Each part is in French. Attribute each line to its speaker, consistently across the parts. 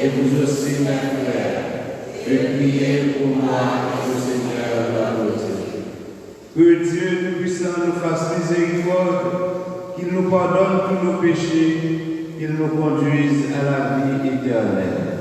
Speaker 1: et vous aussi, mes frères, de prier pour moi que le Seigneur va protéger.
Speaker 2: Que Dieu Tout-Puissant nous fasse miséricorde, qu'il nous pardonne tous nos péchés, qu'il nous conduise à la vie éternelle.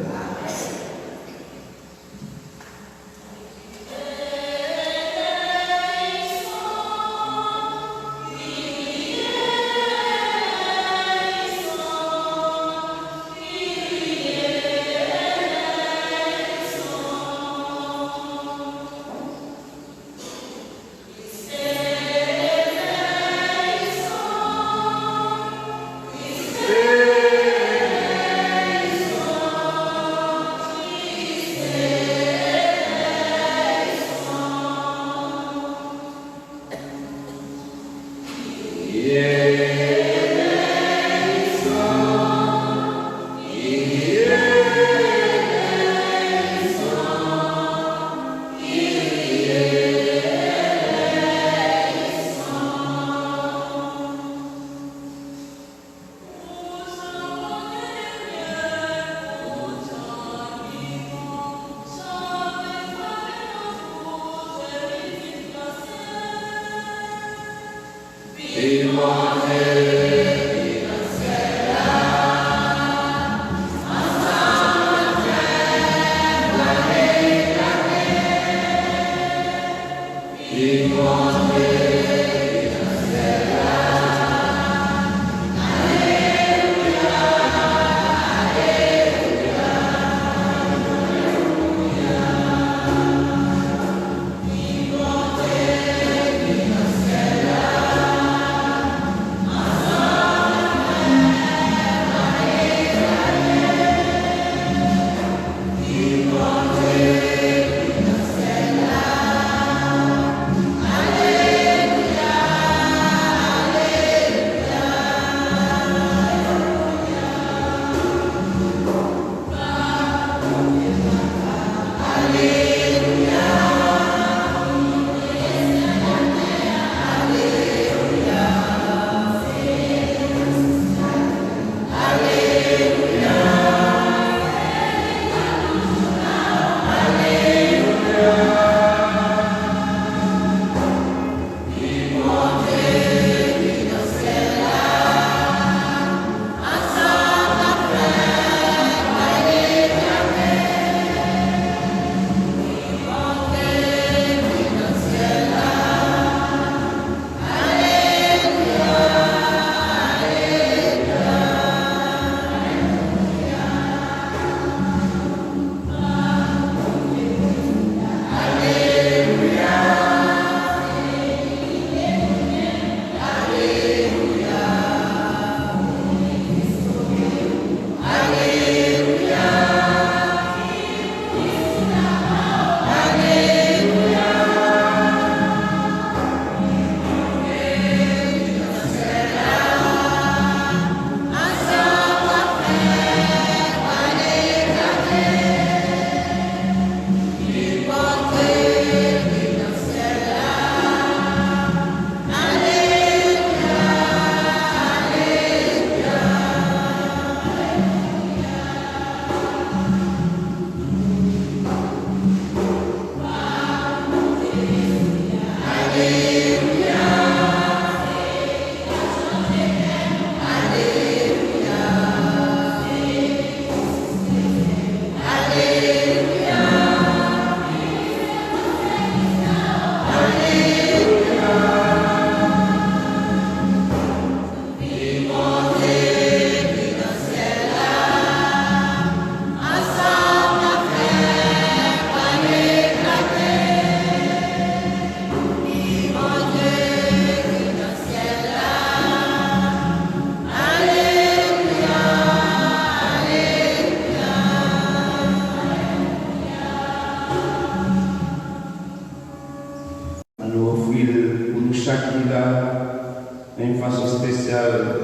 Speaker 2: une façon spéciale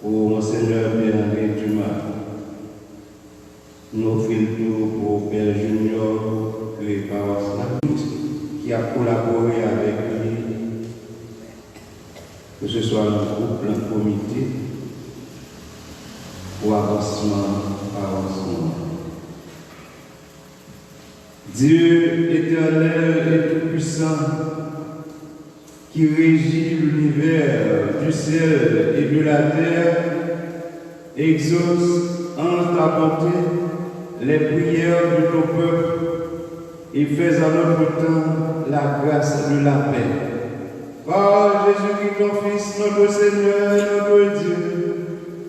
Speaker 2: pour Monseigneur Bernard Dumas. Nous offrons tout pour Père Junior, les paroisses qui a collaboré avec lui, que ce soit le groupe, le comité, pour avancement par avancement. Dieu éternel et tout-puissant, qui régit l'univers du ciel et de la terre, exauce en ta bonté les prières de ton peuple et fais à notre temps la grâce de la paix. Par Jésus-Christ, ton Fils, notre Seigneur et notre Dieu,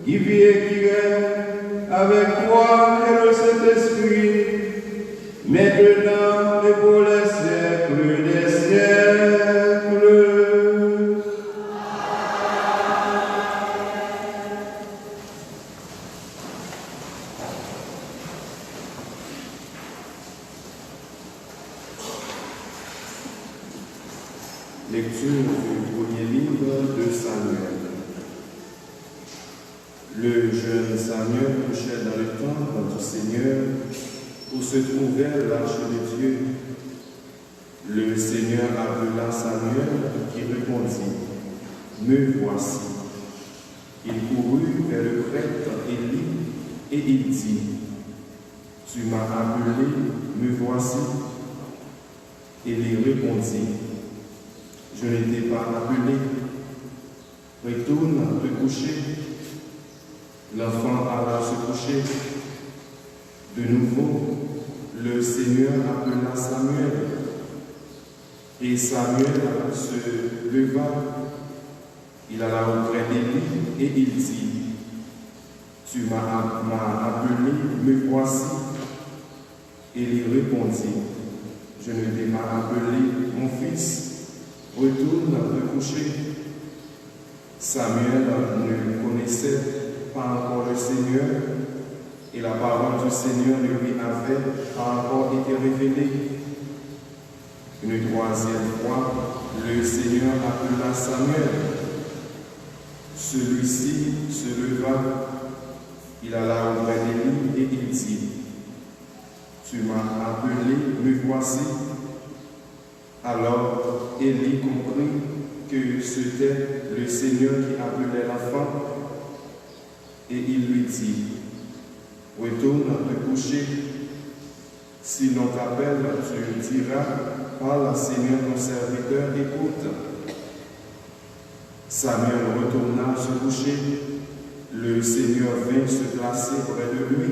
Speaker 2: qui vit et qui règne avec toi et le Saint-Esprit, maintenant et pour les siècles des siècles.
Speaker 3: Lecture du premier livre de Samuel. Le jeune Samuel couchait dans le temple du Seigneur où se trouvait l'arche de Dieu. Le Seigneur appela Samuel qui répondit, « Me voici. » Il courut vers le prêtre Élie et il dit, « Tu m'as appelé, me voici. » Élie répondit, « Je ne t'ai pas appelé. Retourne te coucher. » L'enfant alla se coucher. De nouveau, le Seigneur appela Samuel. Et Samuel se leva. Il alla auprès d'Élie et il dit, « Tu m'as appelé, me voici. » Élie répondit, « Je ne t'ai pas appelé, mon fils. Retourne te coucher. » Samuel ne connaissait pas encore le Seigneur et la parole du Seigneur ne lui avait pas encore été révélée. Une troisième fois, le Seigneur appela Samuel. Celui-ci se leva, il alla auprès d'Élie et il dit, « Tu m'as appelé, me voici. » Alors Élie comprit que c'était le Seigneur qui appelait l'enfant et il lui dit, « Retourne te coucher. Si l'on t'appelle, tu diras, parle Seigneur ton serviteur, écoute. » Samuel retourna se coucher. Le Seigneur vint se placer près de lui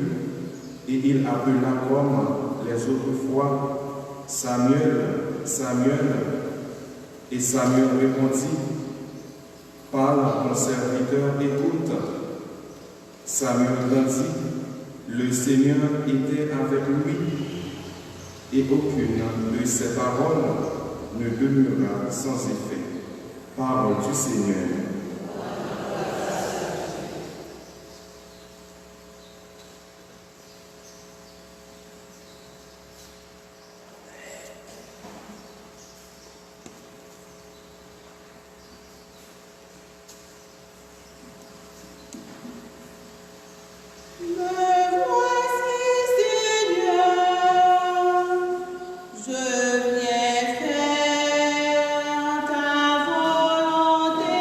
Speaker 3: et il appela comme les autres fois, « Samuel, Samuel. » Et Samuel répondit, « Parle ton serviteur, écoute. » Samuel grandit, le Seigneur était avec lui, et aucune de ses paroles ne demeura sans effet. Parole du Seigneur.
Speaker 4: Je viens faire ta volonté.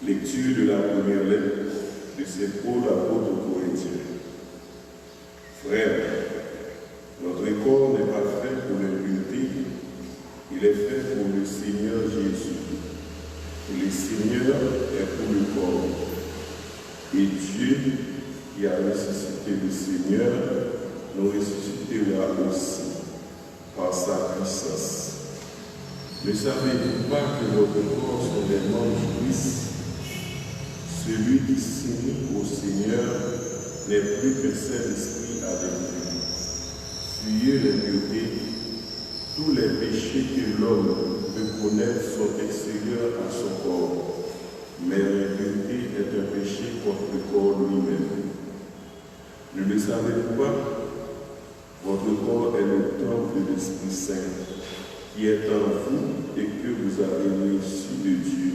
Speaker 3: Lecture de la première lettre de Saint Paul apôtre aux Corinthiens. Frères, notre corps n'est pas fait pour l'impureté, il est fait pour le Seigneur Jésus. Le Seigneur est pour le corps. Et Dieu, qui a ressuscité le Seigneur, nous ressuscitera aussi par sa puissance. Ne savez-vous pas que votre corps sont des membres du Christ? Celui qui s'unit au Seigneur n'est plus que Saint-Esprit avec lui. Fuyez l'impureté. Tous les péchés que l'homme peut connaître sont extérieurs à son corps. Mais l'impureté est un péché contre le corps lui-même. Ne le savez-vous pas? Votre corps est le temple de l'Esprit Saint, qui est en vous et que vous avez reçu de Dieu.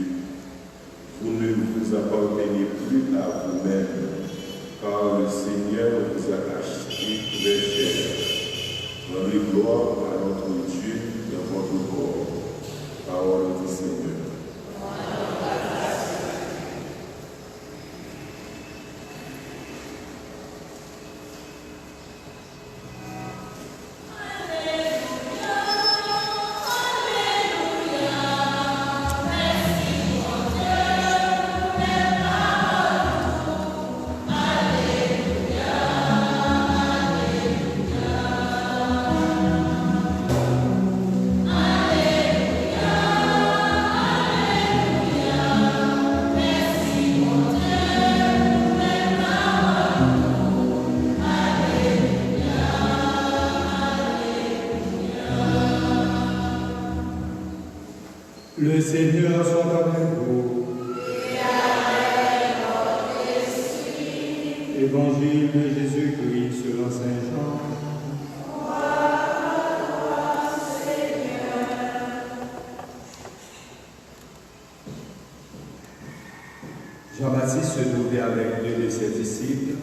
Speaker 3: Vous ne vous appartenez plus à vous-même, car le Seigneur vous a acheté très cher. Rendez gloire à notre Dieu dans votre corps. Parole du Seigneur.
Speaker 4: Le Seigneur soit avec vous.
Speaker 5: Et avec votre esprit.
Speaker 4: Évangile de Jésus-Christ selon saint Jean.
Speaker 5: Gloire à toi, Seigneur.
Speaker 4: Jean-Baptiste se trouvait avec deux de ses disciples,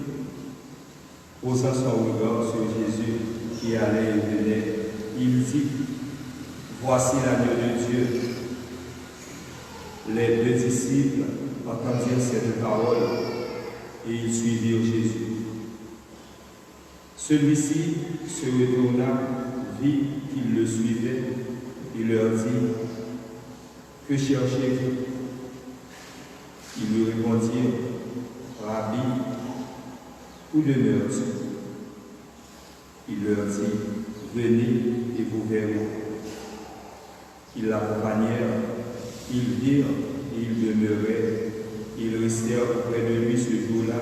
Speaker 4: posant son regard sur Jésus qui allait et venait. Il dit: Voici l'agneau de Dieu. Les deux disciples entendirent cette parole et ils suivirent Jésus. Celui-ci se retourna, vit qu'ils le suivaient et leur dit: Que cherchez-vous? Ils lui répondirent: Rabbi, où demeures-tu? Il leur dit: Venez et vous verrez. Ils l'accompagnèrent. Ils virent et ils demeuraient. Ils restèrent auprès de lui ce jour-là.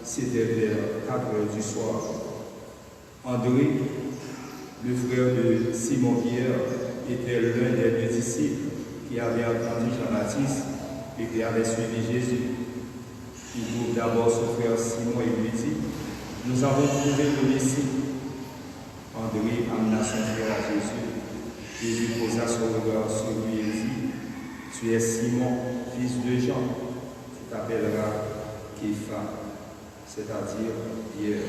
Speaker 4: C'était vers 4 heures du soir. André, le frère de Simon-Pierre, était l'un des deux disciples qui avait entendu Jean-Baptiste et qui avait suivi Jésus. Il trouve d'abord son frère Simon et lui dit: Nous avons trouvé le Messie. André amena son frère à Jésus. Jésus posa son regard sur lui et dit: Tu es Simon, fils de Jean, tu t'appelleras Képha, c'est-à-dire Pierre.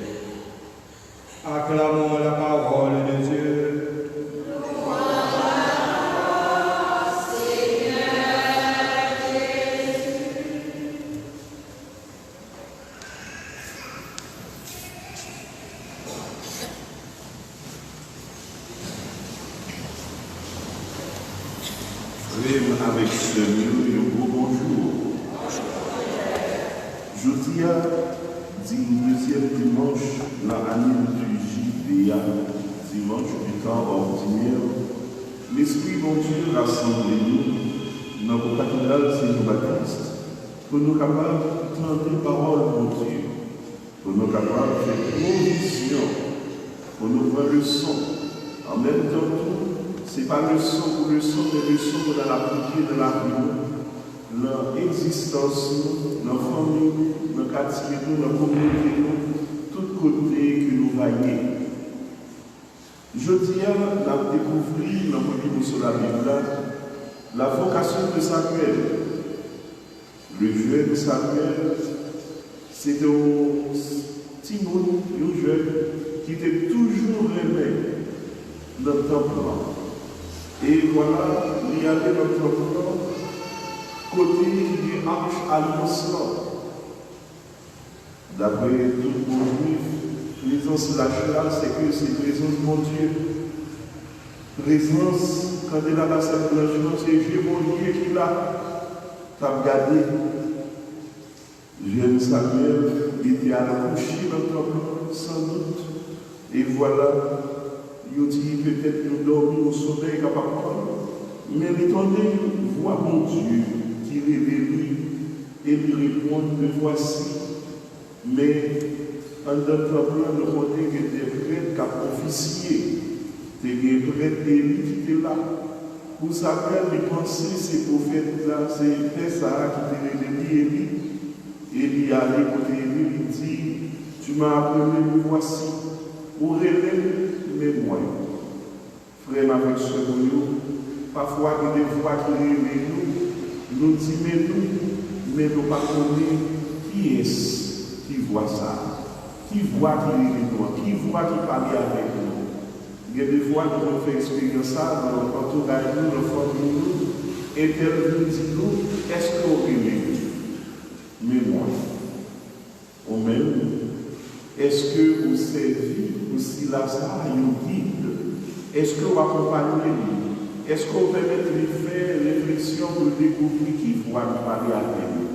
Speaker 4: Acclamons la parole de Dieu.
Speaker 6: Avec ce mieux, bonjour. Je dis deuxième dimanche, dans l'année du JDA, dimanche du temps ordinaire, l'Esprit de Dieu rassemble nous dans la cathédrale Saint-Jean-Baptiste pour nous capables d'entendre les paroles de Dieu, pour nous capables de faire provision, pour nous faire le son. En même temps, ce n'est pas le son pour le son, mais le son pour dans la prière, dans la vie, dans l'existence, dans la famille, dans le quartier, dans la communauté, tout côté que nous voyons. Je dis à découvrir dans le livre sur la Bible la vocation de Samuel. Le jeune Samuel, c'était un petit monde, un jeune qui était toujours aimé dans le temple. Et voilà, il y avait dans le temple, côté qui est arche alliance. D'après tout le monde, présence lâche c'est que c'est présence de mon Dieu. Présence, quand il a la sainte blanche, c'est Dieu mon Dieu qui l'a. Tu as regardé. Jeune Samuel était à la coucher dans le temple, sans doute. Et voilà, il dit peut-être nous dormir au soleil capable. Mais attendez, vois mon Dieu qui révèle et lui répond, me voici. Mais en tant que nous avons des prêtres qui ont officié, des prêtres élus qui étaient là. Pour Samuel, les pensées, ces prophètes-là, c'est Père Sarah qui était révélé Élie. Élie allait côté Élie, il dit, tu m'as appelé, me voici. Pour révéler mes moyens. Frère, avec ce nous, parfois il y a des voix qui révèlent nous disons nous, mais nous ne pas qui est-ce qui voit ça, qui voit qui révèle nous, qui voit qui parle avec nous. Il y a des fois nous avons fait expérience ça dans l'entourage, dans la famille, nous, et tel nous dit nous, est-ce qu'on révèle? Mais moi, au même, est-ce que vous servez aussi Lazare et vous guide? Est-ce que vous accompagnez lui? Est-ce que vous permettez de faire réflexion pour découvrir qui voit nous parler avec nous?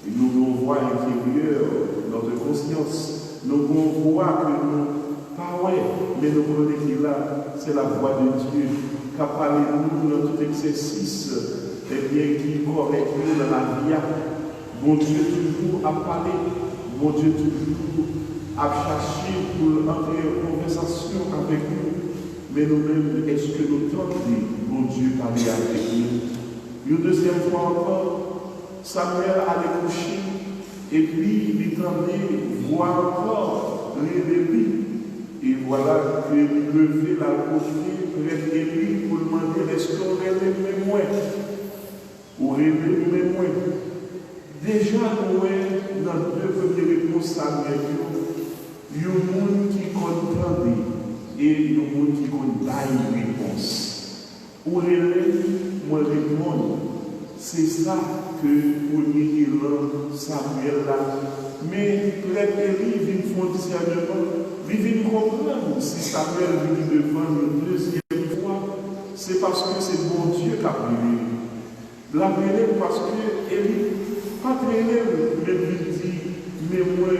Speaker 6: Et nous avons voix intérieure, notre conscience. Nous avons voix que nous, pas ouais, mais nous connaissons qui là, c'est la voix de Dieu qui a parlé de nous dans tout exercice, et bien qui correct nous dans la vie. Mon Dieu toujours a parlé, mon Dieu toujours a cherché pour entrer en conversation avec nous. Mais nous-mêmes, est-ce que nous tentons, mon Dieu, parler avec nous? Une deuxième fois encore, Samuel allait coucher, et puis il tendait voir encore révéler. Et voilà qu'il levait la couche près de lui pour demander est-ce qu'on révèle mes moyens? Ou révèle mes moyens? Déjà, nous avons dans deux premières réponses Samuel, il y a un monde qui comprend et il y a un monde qui connaît une réponse. Ou relève, moi répondre. C'est ça que pour nous, Samuel là. Mais peut-être qu'il vient faire discernement, il vient comprendre si Samuel vient devant une deuxième fois, c'est parce que c'est bon Dieu qui a prié. La prière parce que Élie, pas prier, mais lui dit, mais moi,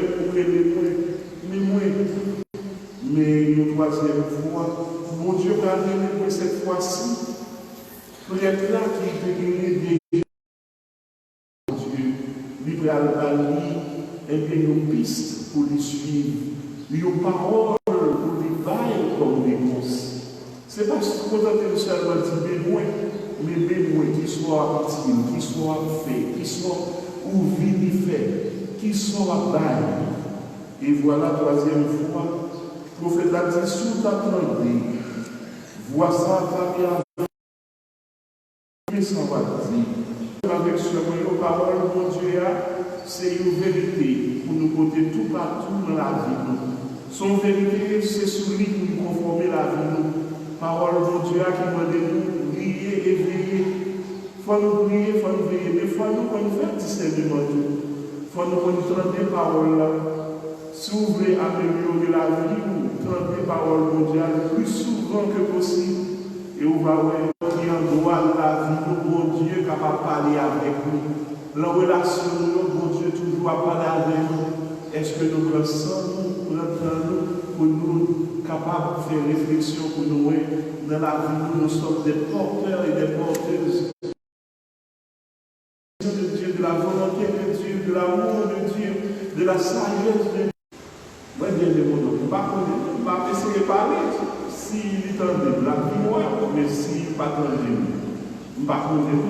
Speaker 6: mais une troisième fois, mon Dieu va donner cette fois-ci, peut-être là qui peut gagner des Dieu, libre à lire, et bien une piste pour les suivre, une parole pour les bailler comme réponse. Ce n'est pas contenter seulement dire bémoin, mais bémoin qui soit utile, qui soit fait, qui soit ouvert, fait, qui soit bail. Et voilà, troisième fois, le prophète a dit, sous t'attendez, vois ça, ta bien, mais ça va dire. Avec ce moyen, parole, mon Dieu, c'est une vérité pour nous porter tout partout dans la vie. Son vérité, c'est celui qui nous conformer la vie. Parole, mon Dieu, qui m'a dit nous prier et veiller. Il faut nous prier, il faut nous veiller, mais il faut nous faire discernement. Il faut nous entendre parole là. Si vous voulez améliorer la vie, vous entendez parole mondiale plus souvent que possible. Et vous va voir qui en droit la vie, le bon Dieu capable de parler avec nous. La relation, le bon Dieu toujours à parler avec nous. Est-ce que nous pensons, nous pour nous capables de faire réflexion pour nous dans la vie, nous sommes des porteurs et des porteuses de Dieu, de la volonté de Dieu, de l'amour de Dieu, de la sagesse de Dieu. Moi, bien des mots, je ne vais pas essayer de parler. S'il est en de la vie, mais s'il n'est pas en de nous, je ne vais pas moi-même,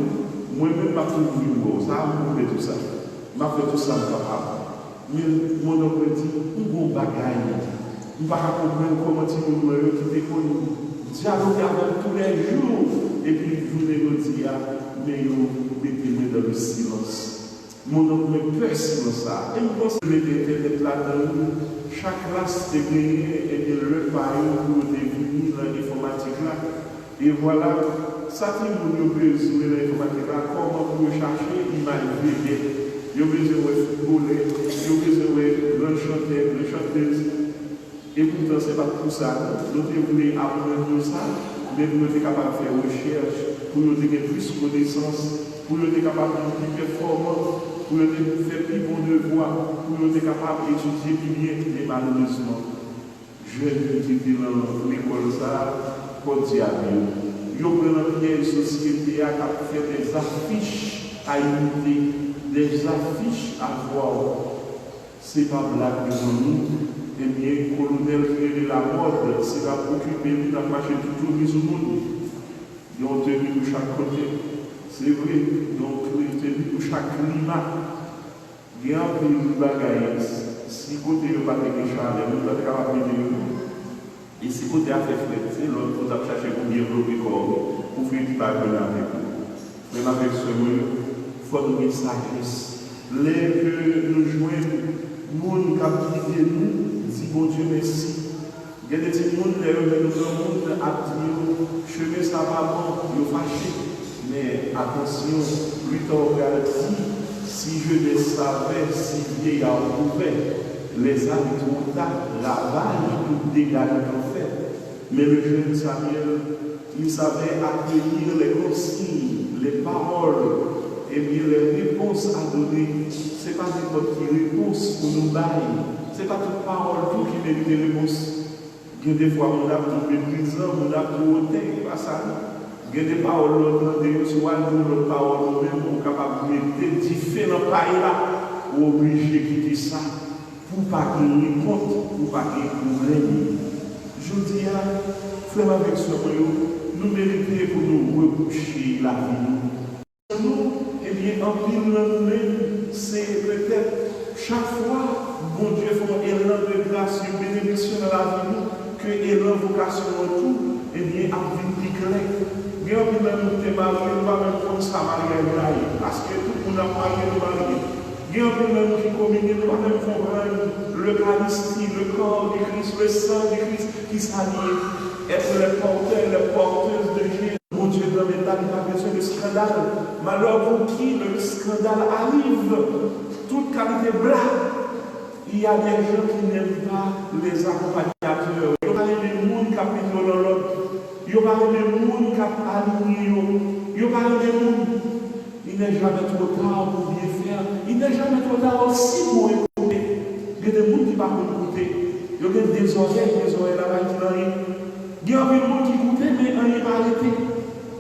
Speaker 6: je ne vais pas tout ça, je vais tout ça. Je vais faire tout ça, mais mon oncle dit, un bon bagaille. Je ne vais pas comprendre comment tu nous qui dialoguer avec tous les jours. Et puis, vous me dites, mais vous mettez-moi dans le silence. Mon oncle me peut silence ça. Et je pense que les là-dedans, chaque classe de gagné et de le pareil pour devenir l'informatique là. Et voilà, ça qui nous besoin de l'informatique, comment pour chercher l'image véritable. Ils ont besoin de footballer, ils ont besoin de chanteuse. Et pourtant, ce n'est pas tout ça. Nous voulons apprendre ça, mais nous sommes capables de faire recherche pour nous donner plus de connaissances, pour nous être capables de plus performants, pour nous faire plus bon devoir, pour nous être capables d'étudier plus bien. Et malheureusement, je vais quitter l'école ça pour dire à Dieu. Ils ont pris une société qui a fait des affiches à imiter, des affiches à voir. Ce n'est pas blague devant nous. Eh bien, le colonel qui est de la mode, c'est la occuper, il a marché tout au monde. Ils ont tenu de chaque côté. C'est vrai, donc ils ont tenu de chaque climat. Il y a un peu de bagaille. Si côté le pas de chaleur, nous sommes capables de dire. Et si côté a fait frais, c'est l'autre qui a cherché pour bien développer corps, pour faire du bagage avec nous. Même avec ce mot, il faut nous dire sagesse. Les que nous jouons, nous qui nous, dis bon Dieu merci. Il y a des gens qui nous a dit, chemin ça va bon, ils fâché. Mais attention, plus tard garanti, si je le savais, si vieillard pouvait, les âmes trop tard, la vague tout dégager en fait. Mais le jeune Samuel, il savait accueillir les consignes, les paroles, et bien les réponses à donner. Ce n'est pas n'importe quelle réponse pour nous bailler. Ce n'est pas toute parole tout qui mérite des réponses. Il y a des fois, on a tout méprisant, on a tout ôté, pas ça. Il y a des paroles, on a soit nous, nos paroles, nous-mêmes, on est capable de mettre différents pays là, ou obligé de quitter ça, pour ne pas qu'il y ait compte, pour ne pas qu'il y ait problème. Je dis à frère avec ce moyen, nous méritons pour nous reboucher la vie. Nous, eh bien, en pile nous-mêmes, c'est peut-être chaque fois, bon Dieu, il faut un élan de grâce, une bénédiction dans la vie, que élan vocation en tout, eh bien, à vie plus clair. Mais en pile nous sommes mariés, nous ne pouvons pas même prendre ça marié, parce que tout le monde a marié, nous mariés. Il y a un peu qui communique, nous ne pouvons pas même comprendre l'Eucharistie, le corps de Christ, le sang de Christ qui s'allie, être les porteurs, les porteuses de Jésus. Mon Dieu, dans l'état, il n'y a pas besoin de scandale. Malheur pour qui le scandale arrive, toute qualité blague, il y a des gens qui n'aiment pas les accompagnateurs. Il y aura des gens qui appliquent dans l'autre. Il y aura des gens qui alignent. Il y aura des gens. Il n'est jamais trop tard pour bien faire. Il n'est jamais trop tard aussi pour écouter. Il y a des gens qui ne vont pas écouter. Il y a des oreilles là-bas qui n'ont rien. Il y a des gens qui écoutent, mais on n'est pas arrêté.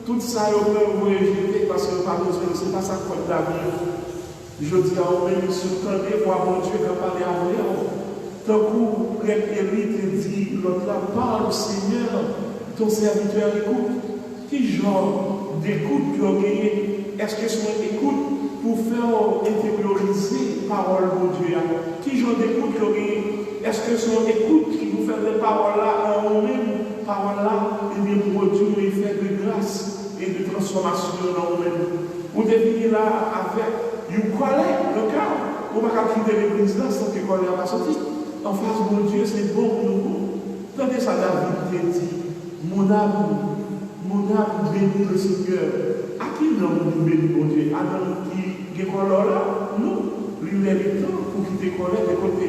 Speaker 6: Tout ça, on peut vous rejeter parce que pas besoin, ce n'est pas ça qu'on a vie. Je dis à vous-même, sur le temps de voir mon Dieu qui a parlé à vous. Tant que Élie te dit, l'autre là, parle Seigneur, ton serviteur écoute. Qui genre d'écoute que vous gagnez? Est-ce que c'est une écoute pour faire intérioriser parole de Dieu? Qui genre d'écoute que vous gagnez? Est-ce que c'est une écoute qui vous fait des paroles là en vous-même? Paroles là, et bien pour Dieu, il fait de grâce et de transformation dans vous-même. Vous devez là avec une colère, le cœur. Vous ne pouvez pas quitter l'église là sans que la colère va sortir. En face de Dieu, c'est bon pour nous. Tandis ça, David dit, mon âme bénit le Seigneur. À qui l'homme bénit mon Dieu? À l'homme qui est colère là? Non. Lui, il est le temps pour quitter colère de côté.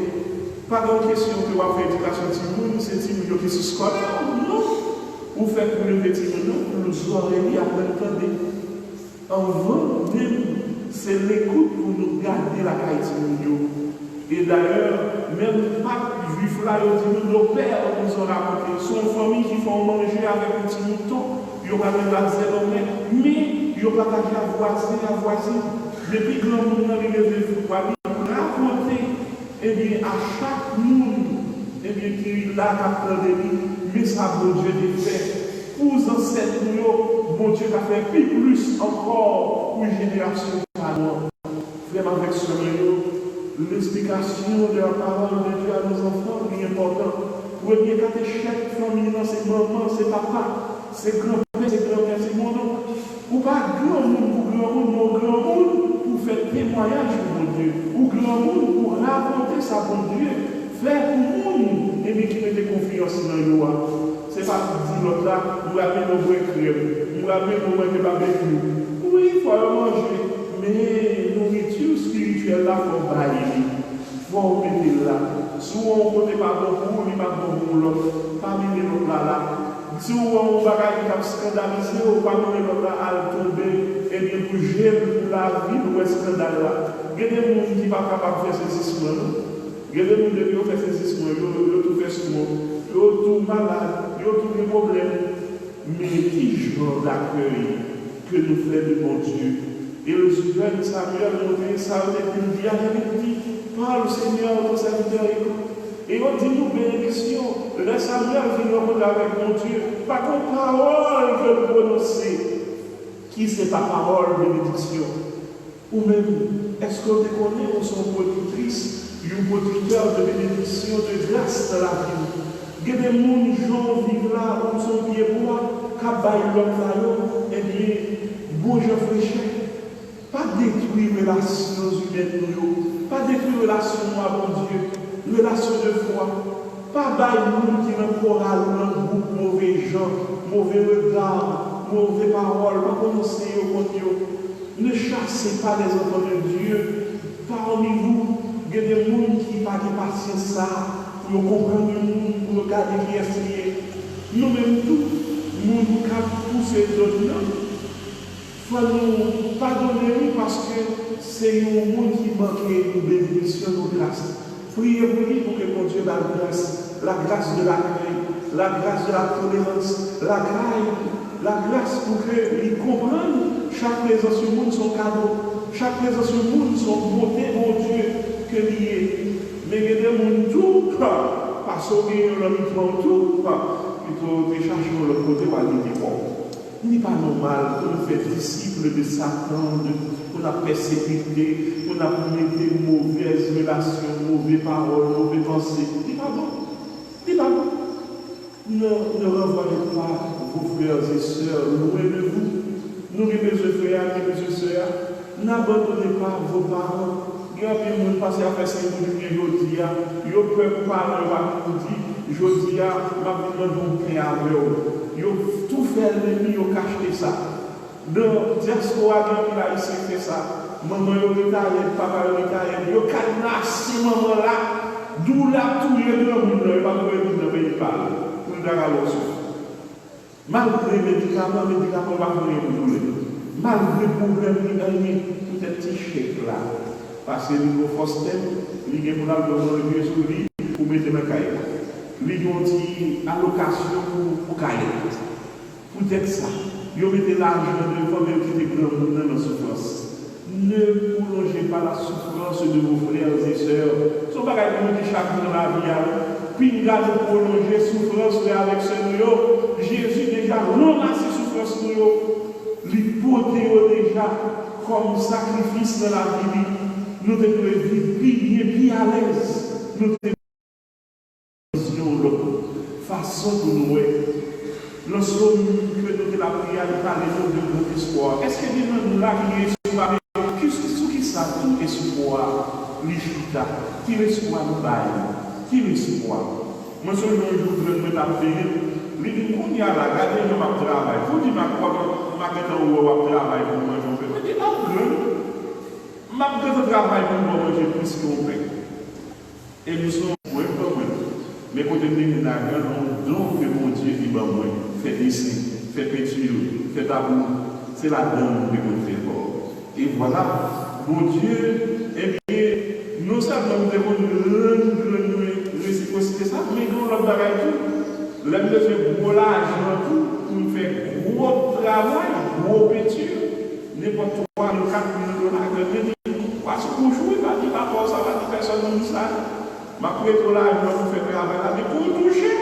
Speaker 6: Pas de question que vous avez fait éducation de Timoun, c'est Timoun qui est scolaire. Non. Vous faites pour le petit non, nous aurons à l'entendre. En vain, même, c'est l'écoute pour nous garder la qualité. Et d'ailleurs, même pas juif là, il dit nos pères nous ont raconté. Son famille qui font manger avec un petit mouton, il y aura même la zélomètre, mais il y aura pas la voisine. Depuis que l'homme est levé, pour raconter, eh bien, à chaque monde, eh bien, qui l'a appris de lui, mais ça, bon Dieu, des faits. Pour les ancêtres, bon Dieu a fait plus encore pour une génération. Vraiment avec ce l'explication de la parole de Dieu à nos enfants est important. Pour bien quand chaque famille, c'est maman, c'est papa, c'est grand-père, c'est grand-mère, c'est mon oncle. Ou pas grand monde pour grand monde, mon grand monde pour faire témoignage pour mon Dieu. Ou grand monde pour raconter ça pour Dieu. Faire pour monde, et bien qui mette confiance dans nous. C'est pas dire l'autre là, nous avons nos vrais crèmes. Nous rappelle comment il va venir. Oui, il faut manger. Mais nourriture spirituelle là, il faut bailler. Il faut mettre là. Souvent, on ne peut pas bon pour lui, pas bon pour l'autre. Pas mettre l'autre là. Si on va faire scandaliser, on va mettre l'autre là à tomber. Et bien, pour gérer pour la vie, pour le scandale là. Il y a des gens qui ne sont pas capables de faire ces histoires. Il y a des gens qui ont fait ces histoires. Ils ont tout fait ce monde. Ils ont tout malade. Ils ont tous les problèmes. Mais qui genre d'accueil que nous faisons de mon Dieu? Et le jeune Samuel montait ça, il dit, parle Seigneur, ton serviteur. Et on dit nous bénédiction. Le Samuel vient rencontrer avec mon Dieu. Pas qu'une parole que nous prononcer. Qui c'est ta parole, bénédiction? Ou même, est-ce qu'on te connaît, on sont productrices, un producteur de bénédiction, de grâce dans la vie? Il y a des gens qui vivent là, où sont pieds bois, qui baillent l'homme, eh bien, bon, je fléchais. Pas détruire les relations humaines, pas détruire les relations à mon Dieu, relations de foi. Pas bailler nous qui ont chorale, un groupe, mauvais gens, mauvais regards, mauvais paroles, pas prononcer au Dieu. Ne chassez pas les enfants de Dieu. Parmi vous, il y a des gens qui n'ont pas de patience pour comprendre le monde, pour regarder qui est. Nous-mêmes, tous, nous nous pousser d'autres. Il faut nous pardonner parce que c'est un monde qui manque de bénédiction, de grâce. Priez pour lui pour que mon Dieu la grâce de l'accueil, la grâce de la tolérance, la grâce pour qu'il comprenne chaque présence du monde son cadeau, chaque présence du monde son beauté, mon Dieu, que lié. Mais il y a des gens tout, parce que l'homme prend tout, plutôt que chercher le côté où il est bon. Il n'est pas normal pour nous faire disciples de Satan, pour la persécuter, pour nous mettre de mauvaises relations, mauvaises paroles, mauvaises pensées. Il n'est pas bon. Il n'est pas bon. Ne renvoyez pas vos frères et sœurs loin de vous. Nous, mes frères et mes sœurs, n'abandonnez pas vos parents. Il y a des gens qui passent à faire 5 minutes aujourd'hui. Il y a peur pour parler, on va dire, aujourd'hui, je vais vous paix avec vous. Ils ont tout fait, ils ont caché ça. Dans la diaspora, ils ont fait ça. Maman, ils ont retaillé, papa, ils ont retaillé. Ils ont cadenassé maman là. D'où là, tout le monde, ils ne pas trouver de pays parler. Pour nous dire à l'autre. Malgré les médicaments, on va venir pour nous. Malgré le problème, il y a tout un petit chèque là. Parce que nous avons force thème, nous avons pour Dieu sur lui pour mettre dans le cahier. Nous avons dit allocation pour cahier. Peut-être ça. Ils ont mis l'argent de famille qui était grand dans la souffrance. Ne prolongez pas la souffrance de vos frères et sœurs. Ce n'est pas que chaque jour dans la vie. Puis nous allons prolonger la souffrance avec ce nous. Jésus déjà ramassé la souffrance nous. L'hypothèse déjà comme sacrifice dans la vie. Nous devons vivre bien à l'aise. Nous devons façon pour nous. Lorsque nous faisons la prière, nous parlons de notre espoir. Est-ce que nous là qui est ce qui ça, tout espoir, l'Égypte, qui espoir nous baille, qui espoir. Moi, ce jour, je voudrais me taper, il dit qu'on y a là, regardez le travail. Vous dites, ma travail pour moi, je fais. Je dis, ma travail pour moi, j'ai plus qu'on fait. Et nous sommes moins pas moins. Mais quand on dit que donc mon Dieu dit, moi, fait dessin, fait peinture, fait tableau, c'est la donne que vous faites. Et voilà, mon Dieu, eh bien, nous savons que nous devons réciprocité ça, mais nous l'avons tout. L'homme de fait gros l'argent tout, pour faire gros travail, gros peinture, n'importe quoi, le 4 000 $, parce que pour jouer, pas dit pas ça, pas dit personne ne dit ça. Ma prêtre là, je vais faire travail là, mais pour toucher,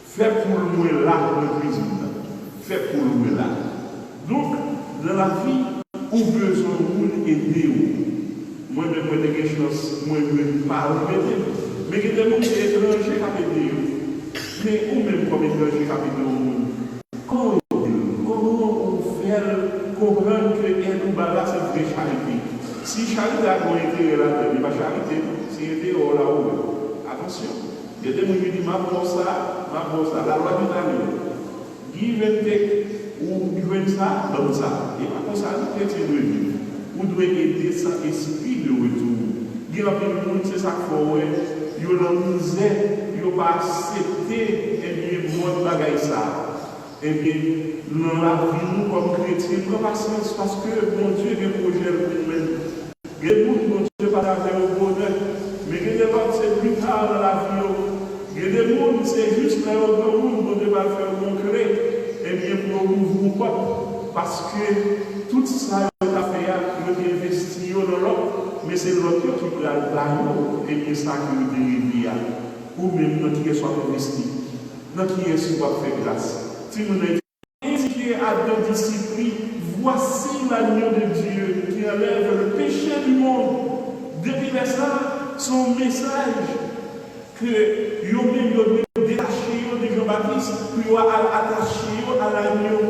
Speaker 6: fait pour le moins là, le président. Fait pour le moins là. Donc, dans la vie, où besoin de aider. Moi, je vais faire des choses, moi, je vais pas remettre. Mais il y a des gens qui sont étrangers qui aider. Mais ou même comme étrangers qui aider. Comment on fait comprendre que nous balance c'est vraie charité? Si charité a été là, il va charité. C'est là-haut. Attention. Il y a des gens qui disent, ma bourse, la loi du Daniel. Give and take. ou joindre ça, comme ça. Et pas comme ça, nous chrétiens de vie. Vous devez aider ça esprit de retour. Il y a un peu de monde, c'est ça qu'il faut, il y a une misère, il n'y a pas accepté, et bien, moi, bagaille ça. Et bien, dans la vie, nous, comme chrétiens, nous avons patience parce que mon Dieu a un projet pour nous-mêmes. Il y a des gens qui mon Dieu partage au bonheur, mais il y a des gens c'est plus tard dans la vie. Il y a des gens c'est juste là où mon Dieu va faire concret. Et bien, pour nous, vous parce que tout ça, il a fait, il a investi dans l'autre, mais c'est l'autre qui prend le et bien ça qui nous dérive. Ou même notre qui soit investi, notre qui est soit fait grâce. Si nous avons indiqué à deux disciples, voici l'agneau de Dieu qui enlève le péché du monde. Depuis ça, son message que vous même détaché de Jean-Baptiste, puis vous attaché à l'agneau.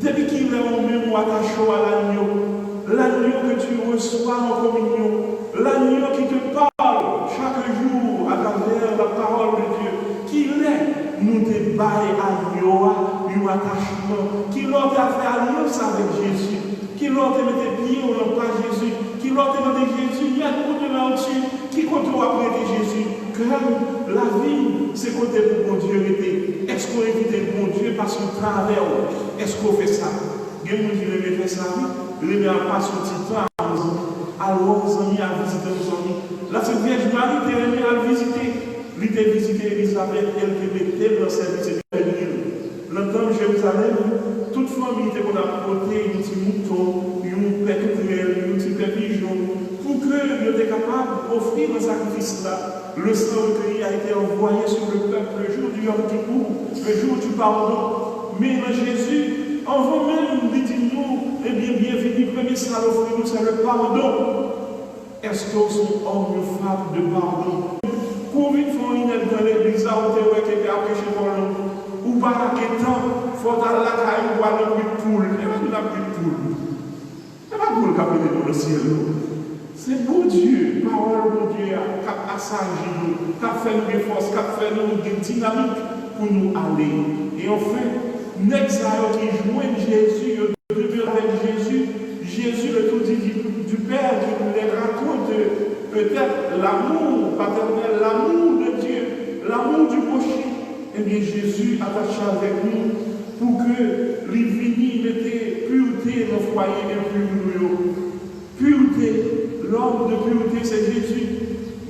Speaker 6: Depuis qu'il est même attaché à l'agneau que tu reçois en communion, l'agneau qui te parle chaque jour à travers la parole de Dieu, qu'il est. Nous débaillons à un attachement, qui l'autre a fait alliance avec Jésus, qui l'autre mettait pied au nom de Jésus, qui l'autre mettait Jésus, il y a beaucoup de là-dessus, qui continue à prêter Jésus. Comme la vie, c'est côté pour mon Dieu était. Est-ce qu'on évite le bon Dieu parce qu'on travaille? Est-ce qu'on fait ça? Il y a des gens qui veulent faire ça, ils veulent pas son petit temps alors aux amis à visiter nos amis. La Sainte Vierge Marie était aimée à visiter. Il était visité Elisabeth, elle qui mettait dans le service de l'île. Longtemps, Jérusalem, toute famille était qu'on a porté un petit mouton, un pétrel, un petit pigeon, pour qu'ils étaient capables d'offrir un sacrifice-là. Le sang recueilli a été envoyé sur le peuple le jour du Yom Kippour, le jour du pardon. Mais Jésus, avant même, il dit nous, eh bien, bienvenue, premier ça à l'offrir nous, c'est le pardon. Est-ce que son homme une femme de pardon? Pour une fois, il est dans l'église, on te voit qu'il a prêché pour nous. Ou pas qu'il temps, il faut aller à la caille ou aller dans le poule. Et même dans le poule. C'est pas pour le capiter dans le ciel. C'est pour Dieu, parole de Dieu, qui a assagé nous, qui a fait nous des forces, qui a fait nous des dynamiques pour nous aller. Et enfin, Nexaïo qui joint Jésus, il demeure avec Jésus. Jésus, le tout dit du Père, qui nous les raconte peut-être l'amour paternel, l'amour de Dieu, l'amour du prochain. Eh bien, Jésus attaché avec nous pour que les vignes mettaient pureté dans le foyer et pureté. L'homme de pureté, c'est Jésus.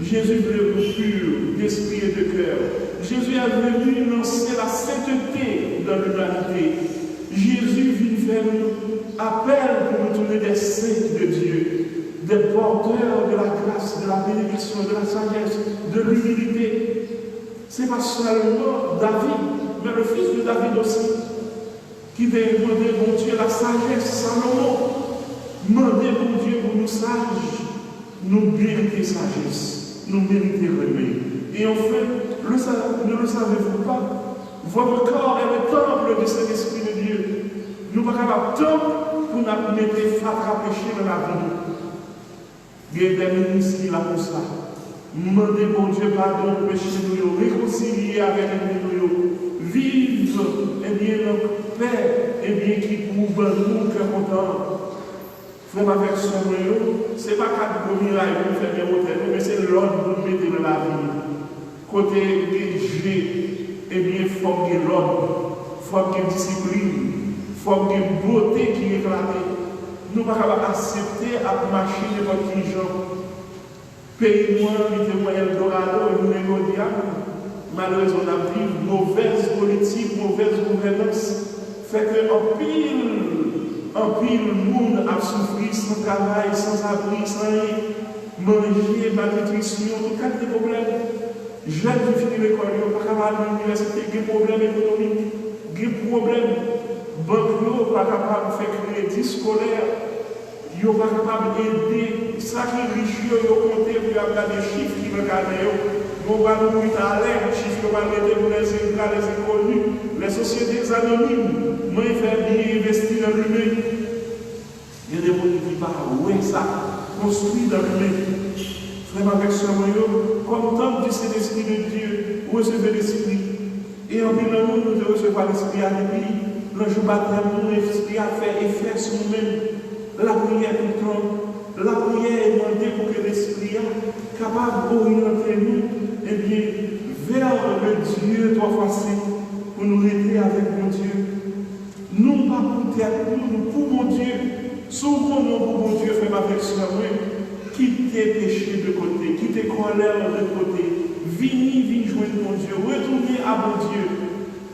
Speaker 6: Jésus veut nous pur d'esprit et de cœur. Jésus est venu lancer la sainteté dans l'humanité. Jésus vient faire nous appel pour nous tourner des saints de Dieu, des porteurs de la grâce, de la bénédiction, de la sagesse, de l'humilité. Ce n'est pas seulement David, mais le fils de David aussi, qui a demandé, mon Dieu, la sagesse, Salomon. Demandez, mon Dieu, pour nous sages, nous mériter sagesse, nous mériter remède. Et enfin, ne le savez-vous pas? Votre corps est le temple de cet Esprit de Dieu. Nous ne sommes pas capables de temple pour nous mettre fatra péché dans la vie. Il y a des ministres qui l'ont pour ça. Demandez mon Dieu pardon pour péché nous, réconcilier avec nous, vivre et bien notre paix et bien qui pour nous cœur content. Frère avec son ce n'est pas quatre mirailles pour faire des hôtels, mais c'est l'ordre pour nous mettre dans la vie. Côté G, eh bien, il faut qu'il y ait l'ordre, il faut qu'il y ait discipline, il faut qu'il y ait beauté qui est éclatée. Nous ne pouvons pas accepter à marcher n'importe qui gens. Pays-moi, mettez-moi Eldorado et nous négocions. Malheureusement, on a vu mauvaise politique, mauvaise gouvernance. Fait que en pile, le monde a souffert sans travail, sans abri, sans rien. Manger, malnutrition, tout cas de problèmes. Jeunes qui finissent l'école, ils n'ont pas capable à l'université, il y a des problèmes économiques, il y a des problèmes bancaires, pas capable de faire crédit scolaire. Ils ne sont pas capables d'aider. Ça qui est riche, ils ont compté pour avoir des chiffres qui vont gagner. Ils va nous à l'air, les chiffres qui vont aider pour les écoles, les inconnus, les sociétés anonymes. Moi, il fait bien investir dans l'humain. Il y a des gens qui disent pas, oui, ça, construit dans l'humain. Frère avec ce moyen, comme tant du Saint-Esprit de Dieu, vous recevez l'Esprit. Et en plus, nous devons recevoir l'Esprit à l'Esprit.
Speaker 3: le jour baptême, l'Esprit a fait effet sur nous-mêmes. La prière tout le temps. La prière est demandée pour que l'Esprit soit capable d'orienter nous vers le Dieu trois fois saint, pour nous aider avec mon Dieu. Nous pas pour tête, nous pour mon Dieu. Souvent, nous pour mon Dieu, frère avec soi, quittez péché de côté, quittez colère de côté, venez joindre mon Dieu, retournez à mon Dieu.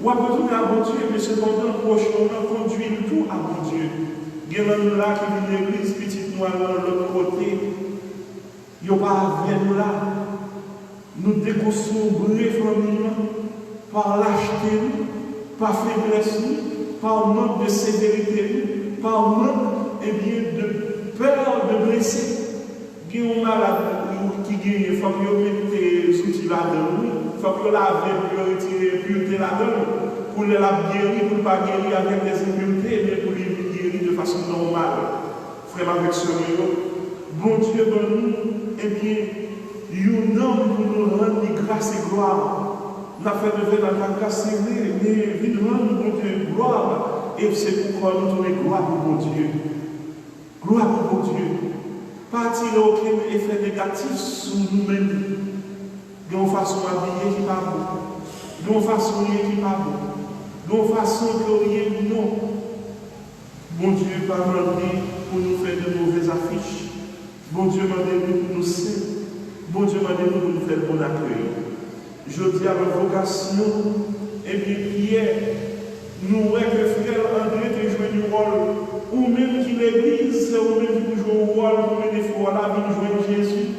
Speaker 3: Ou à retourner à mon Dieu, mais cependant, prochainement, conduire tout à mon Dieu. Il y a un là qui vient de l'église, petite noire, de l'autre côté. Il n'y a pas à venir là. Nous déconsombrer par lâcheté, par faiblesse, par manque de sévérité, par manque de peur de blesser. Il y a un malade qui gagne, il faut que vous mettez les outils là-dedans, il faut que vous lavez, pour retirer les puretés là-dedans, pour les guérir, pour ne pas guérir avec des impuretés, mais pour les guérir de façon normale. Frère, avec ce bon Dieu, bon nous, un homme pour nous rendre grâce et gloire. Nous avons fait de faire la grâce et mais nous rendre bon Dieu gloire. Et c'est pourquoi nous donnons gloire pour bon Dieu. Gloire pour bon Dieu. Partir aucun effet négatif sur nous-mêmes. De une façon habillée qui n'est pas bon. De une façon qui n'est pas bon. De une façon que rien non. Bon Dieu, pas demander pour nous faire de mauvaises affiches. Bon Dieu, demandez-nous pour nous saints. Bon Dieu, demandez-nous pour nous faire le bon accueil. Je dis à la vocation, Pierre, nous voyons que frère André te joue du rôle, ou même qu'il l'église, ou même qu'il joue au rôle, pour mener des fois là, pour joindre Jésus.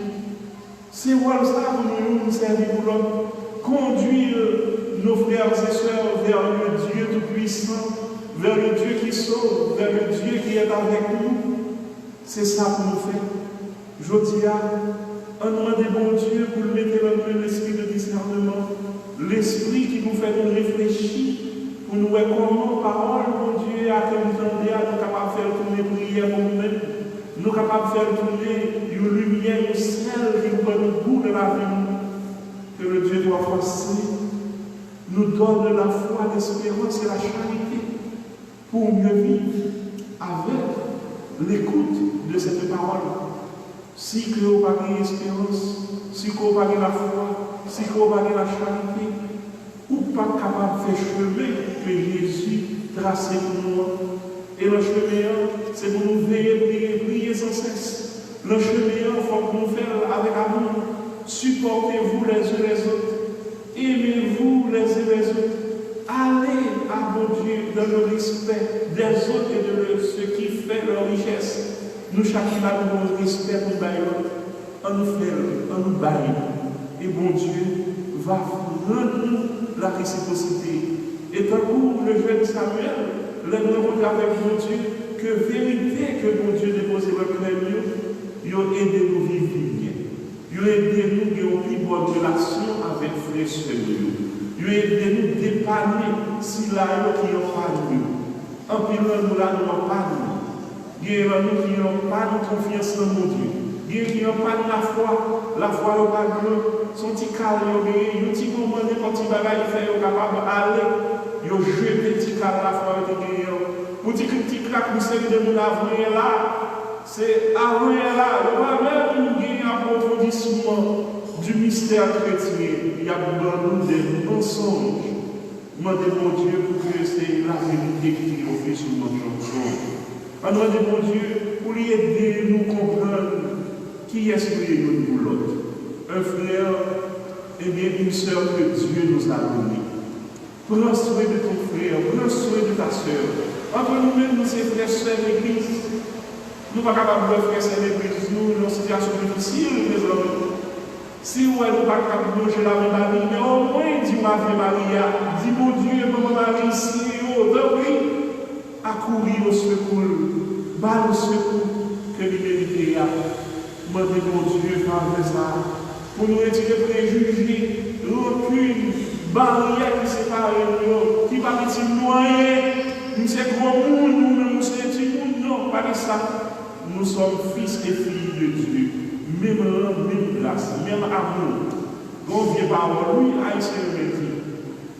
Speaker 3: C'est rôle ça pour nous servir pour l'homme. Conduire nos frères et sœurs vers le Dieu Tout-Puissant, vers le Dieu qui sauve, vers le Dieu qui est avec nous. C'est ça pour nous faire. Je dis à un demande bon Dieu pour le mettre dans nous l'esprit de discernement, l'esprit qui nous fait nous réfléchir, pour nous voir comment parole, mon Dieu, à que nous entendons, nous capables de faire tourner prière pour nous-mêmes, nous capables de faire tourner une lumière, une sel qui nous donne le goût de la vie. Que le Dieu doit forcer, nous donne la foi, l'espérance et la charité pour mieux vivre avec l'écoute de cette parole. Si que vous avez l'espérance, si que vous avez la foi, si que vous avez la charité, ou pas capable de faire chemin que Jésus tracé pour nous. Et le chemin, c'est pour nous veiller, prier sans cesse. Le chemin, il faut que nous fassions avec amour. Supportez-vous les uns les autres. Aimez-vous les uns les autres. Allez à mon Dieu dans le respect des autres et de ce qui fait leur richesse. Nous chacun avons le respect pour l'autre. On nous fait, on nous baille. Et bon Dieu va rendre nous la réciprocité. Et tant que le jeune Samuel, le rencontre avec mon Dieu, que vérité que mon Dieu dépose le cœur, il a aidé nous vivre bien. Il a aidé nous à avoir une bonne relation avec frères et sœurs. Il a aidé nous à dépanner si là qui ont pas nous. En plus, nous là, nous n'avons pas nous. Il y a nous qui n'ont pas de confiance dans mon Dieu. Il y a qui n'ont pas de la foi n'est pas grande. Son petit calme, il y a un petit moment quand il va faire, il est capable d'aller, il y a jeté le petit calme, la foi est gagnée. Pour dire que le petit crack, nous sommes de nous l'avenir là, c'est avant là, il va même gagner un approfondissement du mystère chrétien. Il y a beaucoup de mensonges. Demandez mon Dieu pour que c'est la vérité qui triomphe sur notre chose. On demande mon Dieu pour lui aider nous comprendre qui est ce qui est nous pour l'autre. Un frère, et bien une sœur que Dieu nous a donnée. Prends soin de ton frère, prends soin de ta sœur. Entre nous-mêmes, nous sommes frères sœurs de l'Église. Nous ne sommes pas capables de faire ça à l'Église, nous, dans une situation difficile, mes amis. Si vous n'êtes pas capable de manger la même Marie, mais au moins, dis-moi, Maria, dis mon Dieu, maman Marie, si, oh, donc, à courir au secours, bas au secours que l'humanité a. Demandez mon Dieu par ça, pour nous retirer préjugés, rancune, barrière qui sépare nous, qui va nous noyer, nous sommes gros monde, nous sommes petits monde, non, pas de ça. Nous sommes fils et filles de Dieu, même rang, même grâce, même amour. Quand on vient par lui, haïtien le dit.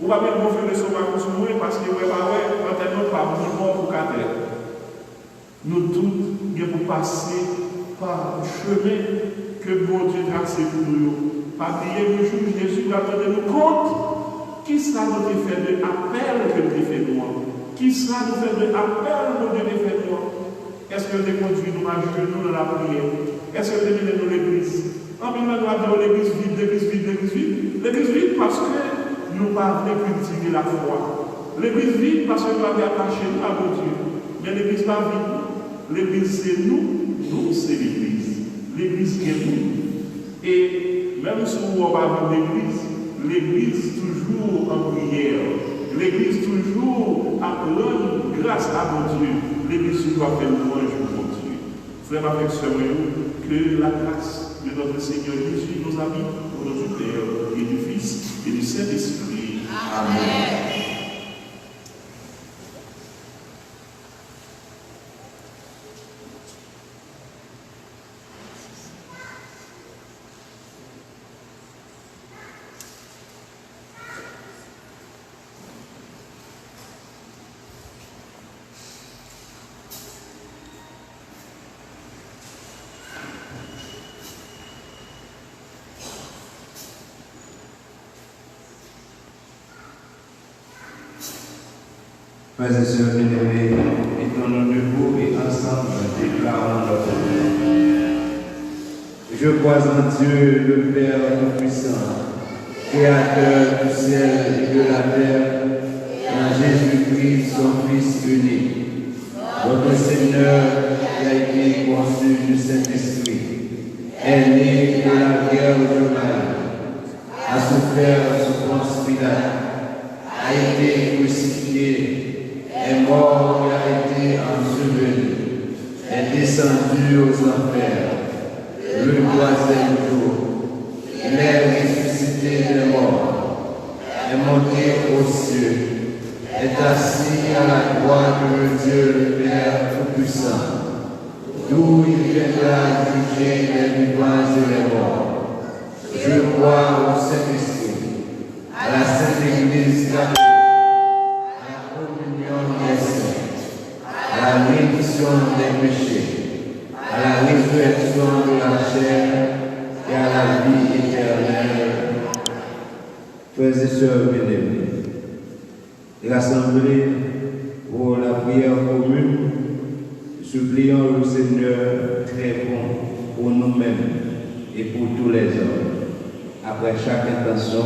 Speaker 3: Ou pas même mon frère de son pas consommer parce que ouais, quand pas bon pour cadre. Nous tous, nous pour passer par le chemin que bon Dieu a tracé pour nous. Pas oublier le jour où Jésus va donner nous compte qui sera notre fait de appel que nous fait nous. Qui sera notre fait de appel que Dieu fait nous. Est-ce que nous conduit nous à genoux dans la prière? Est-ce que nous mettons dans l'église? En même temps, nous avons l'église vide, l'église vide, l'église vide. L'église vide parce que nous ne pouvons pas cultiver la foi. L'église vide parce que nous avons attaché nous à Dieu. Mais l'église pas vide. L'église c'est nous, nous c'est l'église. L'église est nous. Et même si on va dans l'église toujours en prière. L'église toujours à rendre grâce à mon Dieu. L'église doit faire louange pour mon Dieu. Frère avec sœur, que la grâce de notre Seigneur Jésus nous habite au nom du Père et du Fils et du Saint-Esprit. Amen.
Speaker 2: Frères et sœurs bien-aimés, mettons-nous debout et ensemble déclarons notre foi. Je crois en Dieu, le Père Tout-Puissant, Créateur du ciel et de la terre, et en Jésus-Christ, son Fils unique, notre Seigneur qui a été conçu du Saint-Esprit, est né de la Vierge Marie, a souffert sous Ponce Pilate, a été crucifié, est mort et a été enseveli, est descendu aux enfers, le troisième jour, il est ressuscité des morts, est monté aux cieux, est assis à la droite de Dieu le Père Tout-Puissant, d'où il viendra juger les vivants et les morts. Je crois au Saint-Esprit, à la Sainte Église catholique, à la rémission des péchés, à la résurrection de la chair et à la vie éternelle. Frères et sœurs bien-aimés, l'Assemblée pour la prière commune, supplions le Seigneur très bon pour nous-mêmes et pour tous les hommes. Après chaque intention,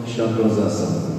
Speaker 2: chantons ensemble.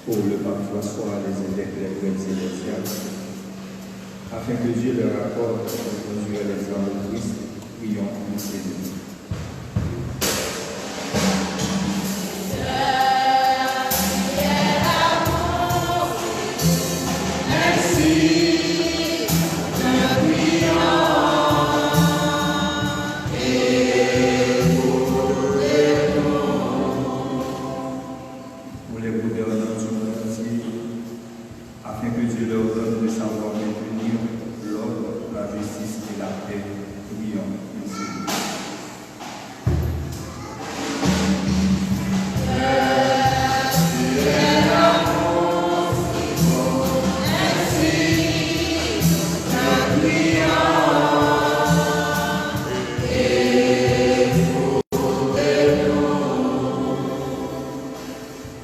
Speaker 4: Pour le pape François, les évêques, les prêtres célestials, afin que Dieu leur accorde de conduire les âmes au Christ, prions le Seigneur. Pour les gouvernants du monde entier, afin que Dieu leur donne de savoir maintenir l'ordre, la justice et la paix. Prions le Seigneur.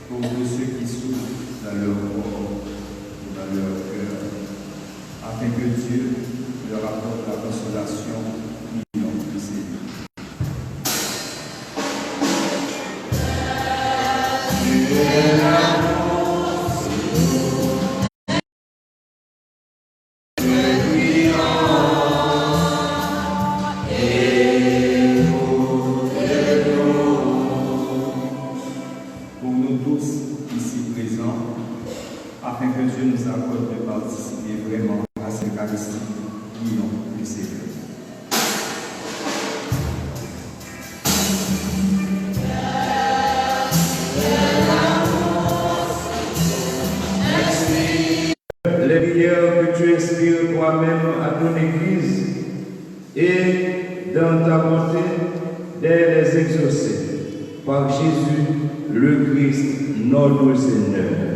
Speaker 4: Pour tous ceux qui souffrent dans leur corps ou dans leur cœur, afin que Dieu leur apporte la consolation, prions le Seigneur. afin que Dieu nous accorde de participer vraiment à cette Eucharistie qui ont du Seigneur.
Speaker 2: Les prières que tu inspires toi-même à ton Église et dans ta bonté de les exaucer par Jésus le Christ, notre Seigneur.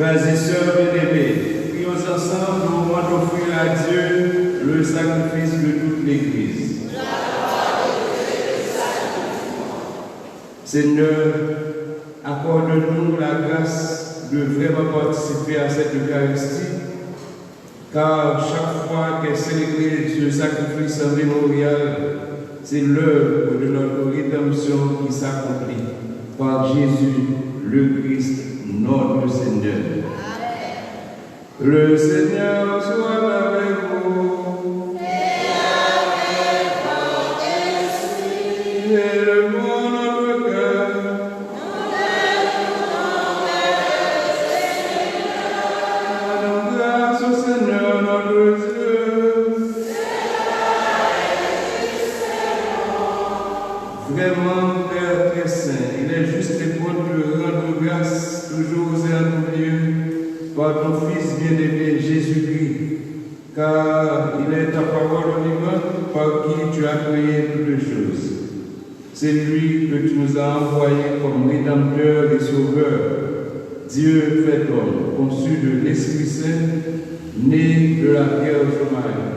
Speaker 2: Frères et sœurs bien-aimés, prions ensemble au moment d'offrir à Dieu le sacrifice de toute l'Église. Seigneur, accorde-nous la grâce de vraiment participer à cette Eucharistie, car chaque fois qu'est célébré ce sacrifice en mémorial, c'est l'œuvre de notre rédemption qui s'accomplit par Jésus, le Christ, notre Seigneur. Le Seigneur soit avec vous. Et avec votre esprit. Élevons notre cœur. Nous élevons vers le Seigneur. Rendons grâce au Seigneur notre Dieu. Vraiment, Père très saint, il est juste et bon de rendre grâce toujours et en tout lieu par ton Fils bien-aimé Jésus-Christ, car il est ta parole vivante par qui tu as créé toutes les choses. C'est lui que tu nous as envoyé comme rédempteur et sauveur, Dieu fait homme, conçu de l'Esprit Saint, né de la Vierge Marie,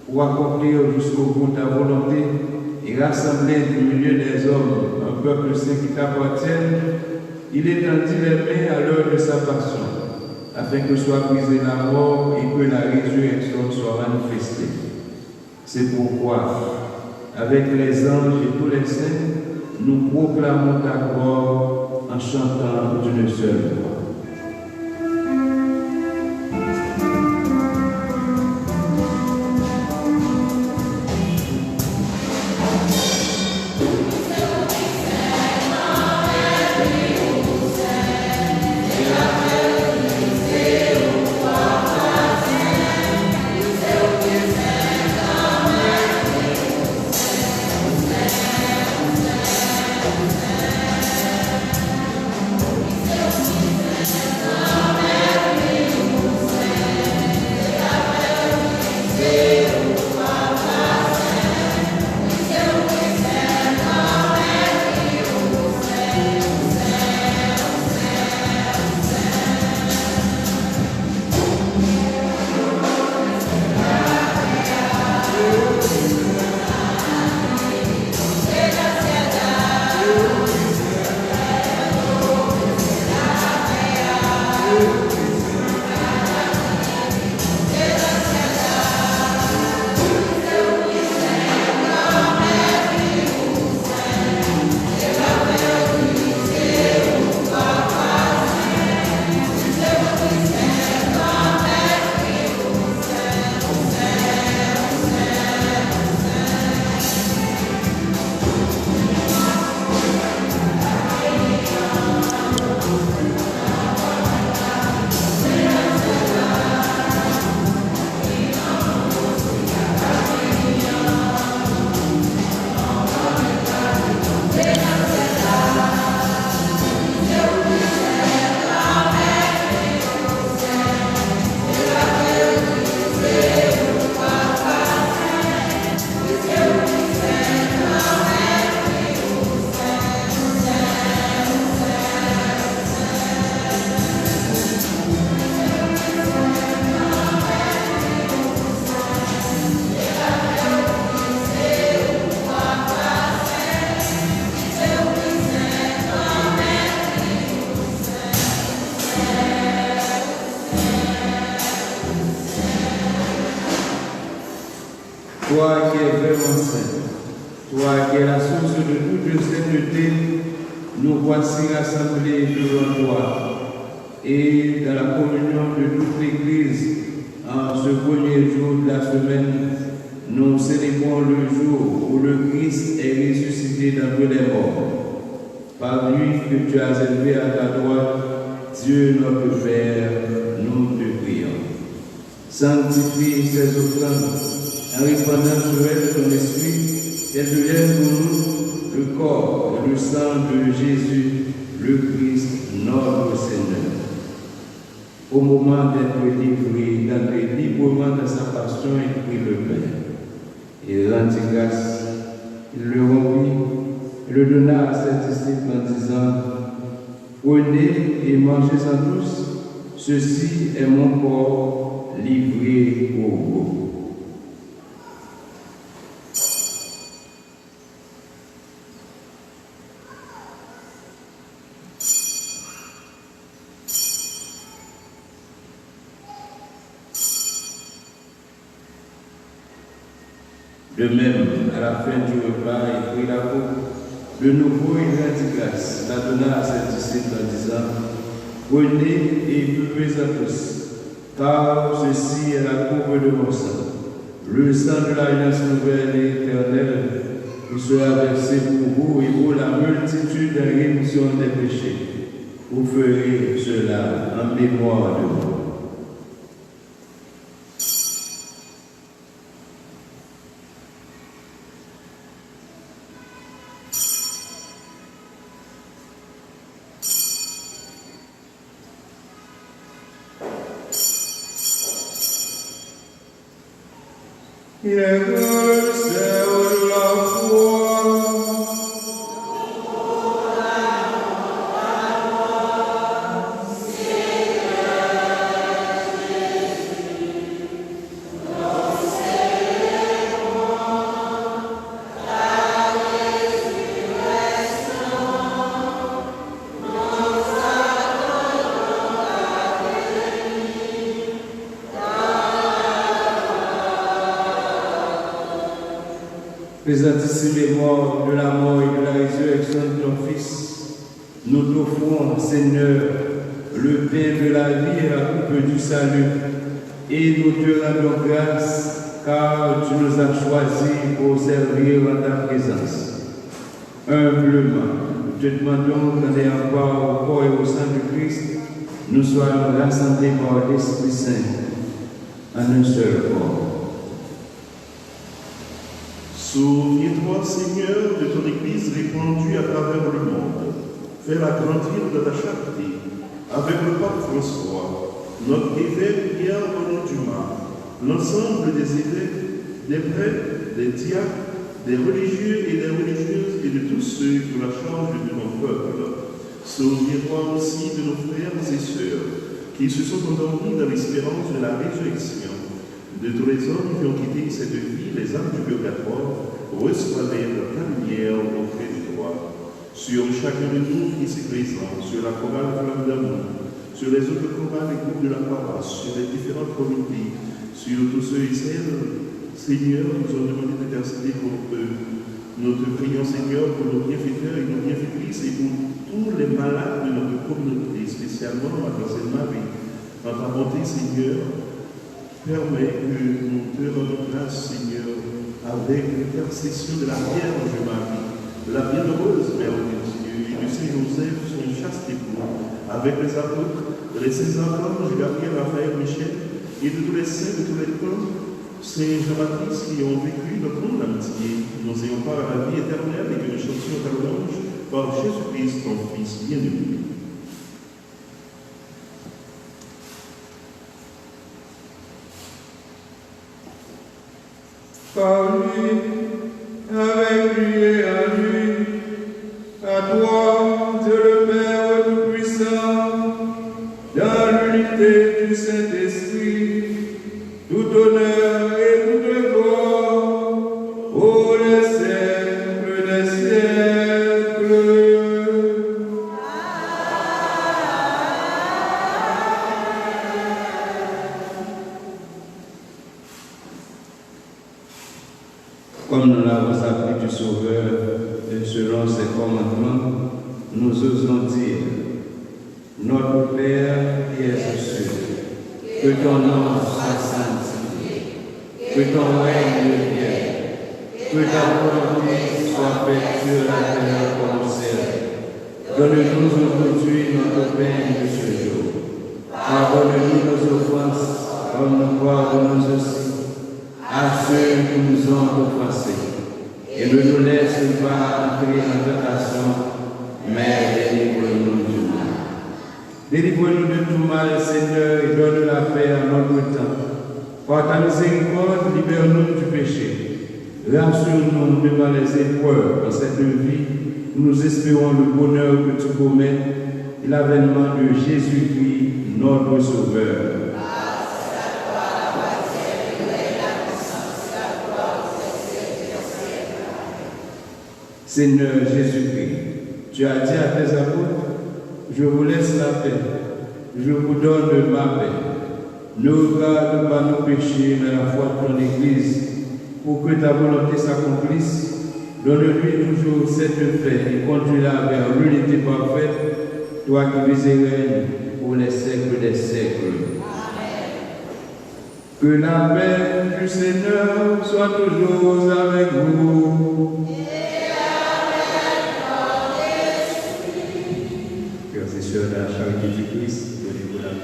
Speaker 2: pour accomplir jusqu'au bout ta volonté et rassembler du milieu des hommes un peuple saint qui t'appartienne. Il étendit les mains à l'heure de sa passion, afin que soit brisée la mort et que la résurrection soit manifestée. C'est pourquoi, avec les anges et tous les saints, nous proclamons ta gloire en chantant d'une seule voix. Toi qui es vraiment saint, toi qui es la source de toute sainteté, nous voici rassemblés devant toi et dans la communion de toute l'Église, en ce premier jour de la semaine, nous célébrons le jour où le Christ est ressuscité d'entre les morts. Par lui que tu as élevé à ta droite, Dieu notre Père, nous te prions. Sanctifie ces offrandes en répandant sur elles ton esprit, qu'elles deviennent pour nous le corps et le sang de Jésus, le Christ, notre Seigneur. Au moment d'être livré, d'entrer librement dans sa passion, il prit le pain. Il rendit grâce, il le rompit, et le donna à ses disciples en disant: Prenez et mangez-en tous, Ceci est mon corps livré pour vous. De même, à la fin du repas, il prit la coupe. De nouveau, il rendit grâce, la donna à ses disciples en disant: Prenez et buvez à tous, car ceci est la coupe de mon sang, le sang de l'alliance nouvelle et éternelle, qui sera versé pour vous et pour la multitude de rémission des péchés. Vous ferez cela en mémoire de moi. Il est le Seigneur de la foi. Présente ici les morts de la mort et de la résurrection de ton Fils. Nous t'offrons, Seigneur, le pain de la vie et la coupe du salut. Et nous te rendons grâce, car tu nous as choisis pour servir en ta présence. Humblement, nous te demandons qu'en ayant part au corps et au sang du Christ, nous soyons rassemblés par l'Esprit Saint en un seul corps.
Speaker 6: Souviens-toi, Seigneur, de ton Église répandue à travers le monde. Fais-la grandir de ta charité. Avec le pape François, notre évêque Pierre Bonaduma, l'ensemble des évêques, des prêtres, des diacres, des religieux et des religieuses et de tous ceux qui ont la charge de ton peuple. Souviens-toi aussi de nos frères et sœurs qui se sont endormis dans l'espérance de la résurrection. De tous les hommes qui ont quitté cette vie, les âmes du purgatoire, reçois-les dans ta lumière auprès de toi. Sur chacun de nous qui s'est présent, sur la chorale Flamme d'amour, sur les autres chorales et groupes de la paroisse, sur les différentes communautés, sur tous ceux et celles, Seigneur, nous avons demandé d'intercéder pour eux. Nous te prions, Seigneur, pour nos bienfaiteurs et nos bienfaitrices et pour tous les malades de notre communauté, spécialement à Marie. En ta bonté, Seigneur, permets que nous te rendons grâce, Seigneur, avec l'intercession de la Vierge Marie, la bienheureuse Mère de Dieu, et de Saint Joseph, son chaste époux, avec les apôtres, les saints archanges, Gabriel, Raphaël, Michel, et de tous les saints, de tous les peuples, Saint Jean-Baptiste, qui ont vécu notre monde entier, nous ayons part à la vie éternelle et que nous chantions ta louange par Jésus-Christ, ton Fils bien-aimé.
Speaker 2: Par lui, avec lui et à lui, à toi, Dieu le Père Tout-Puissant, dans l'unité du Saint-Esprit, tout honneur et toute gloire, pour les siècles des siècles. Comme nous l'avons appris du Sauveur, et selon ses commandements, nous osons dire: Notre Père qui es aux cieux, que ton nom soit sanctifié, que ton règne vienne, que ta volonté soit faite sur la terre comme au ciel. Donne-nous aujourd'hui notre pain de ce jour. Pardonne-nous nos offenses, comme nous pardonnons aussi à ceux qui nous ont offensés. Et ne nous laisse pas entrer en tentation, mais délivre-nous du mal. Délivre-nous de tout mal, Seigneur, et donne la paix à notre temps. Par ta miséricorde, libère-nous du péché. Rassure-nous devant les épreuves dans cette vie. Nous espérons le bonheur que tu commets et l'avènement de Jésus-Christ, notre Sauveur. Seigneur Jésus-Christ, tu as dit à tes apôtres, je vous laisse la paix, je vous donne ma paix. Ne regarde pas nos péchés, mais la foi de ton Église, pour que ta volonté s'accomplisse. Donne-lui toujours cette paix et conduis-la vers l'unité parfaite, toi qui vis et règnes pour les siècles des siècles. Que la paix du Seigneur soit toujours avec vous.
Speaker 4: Frères et sœurs de la charité du Christ, donnez-vous la paix.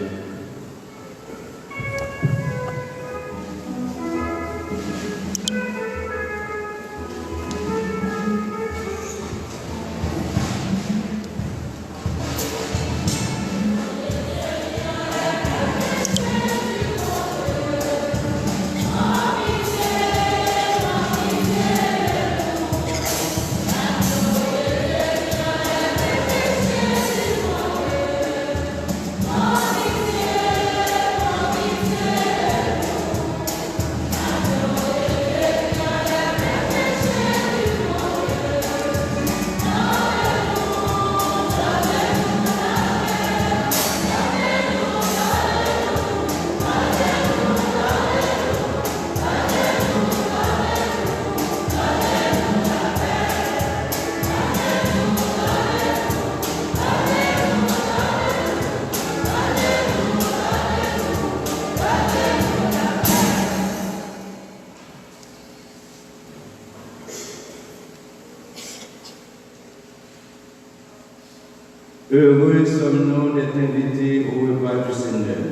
Speaker 2: Heureux sommes-nous d'être invités au repas du Seigneur.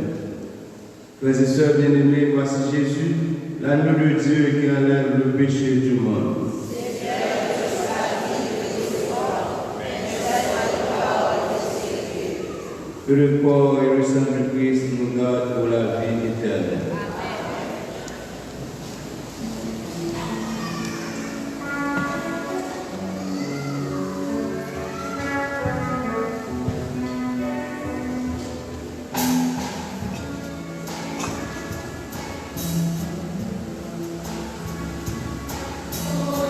Speaker 2: Frères et sœurs bien-aimés, voici Jésus, l'agneau de Dieu qui enlève le péché du monde. Que le corps et le sang du Christ nous gardent pour la vie éternelle.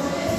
Speaker 5: Amen.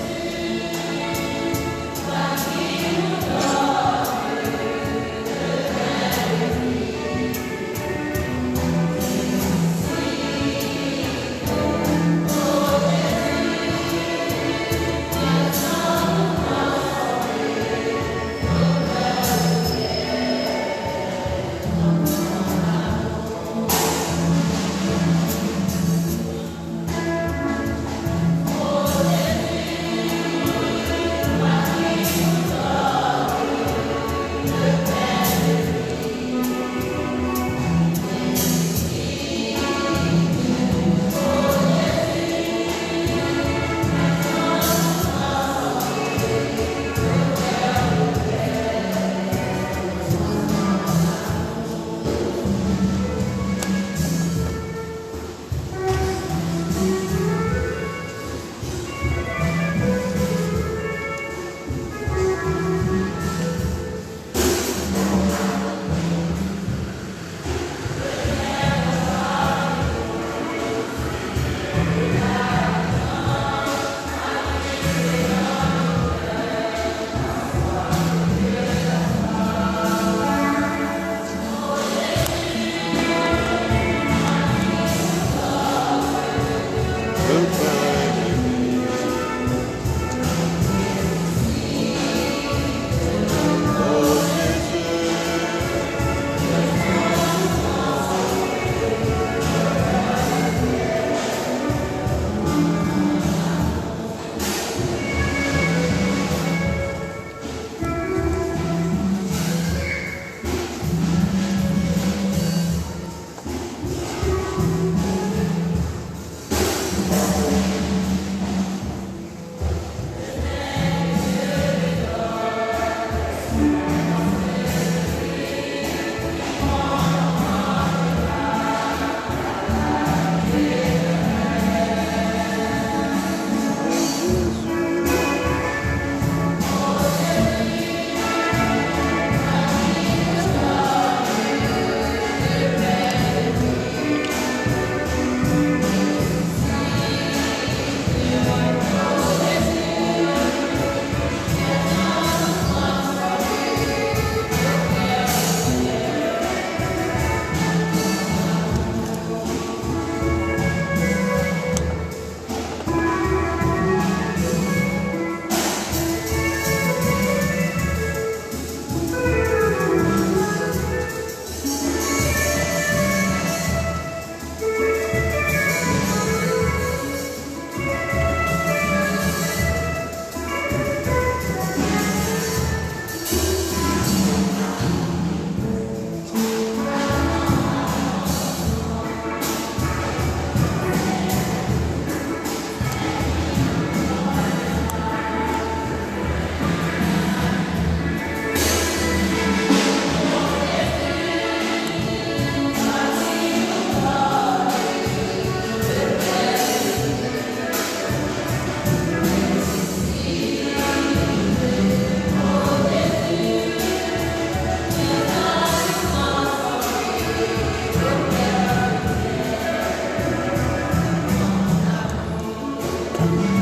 Speaker 5: Amen.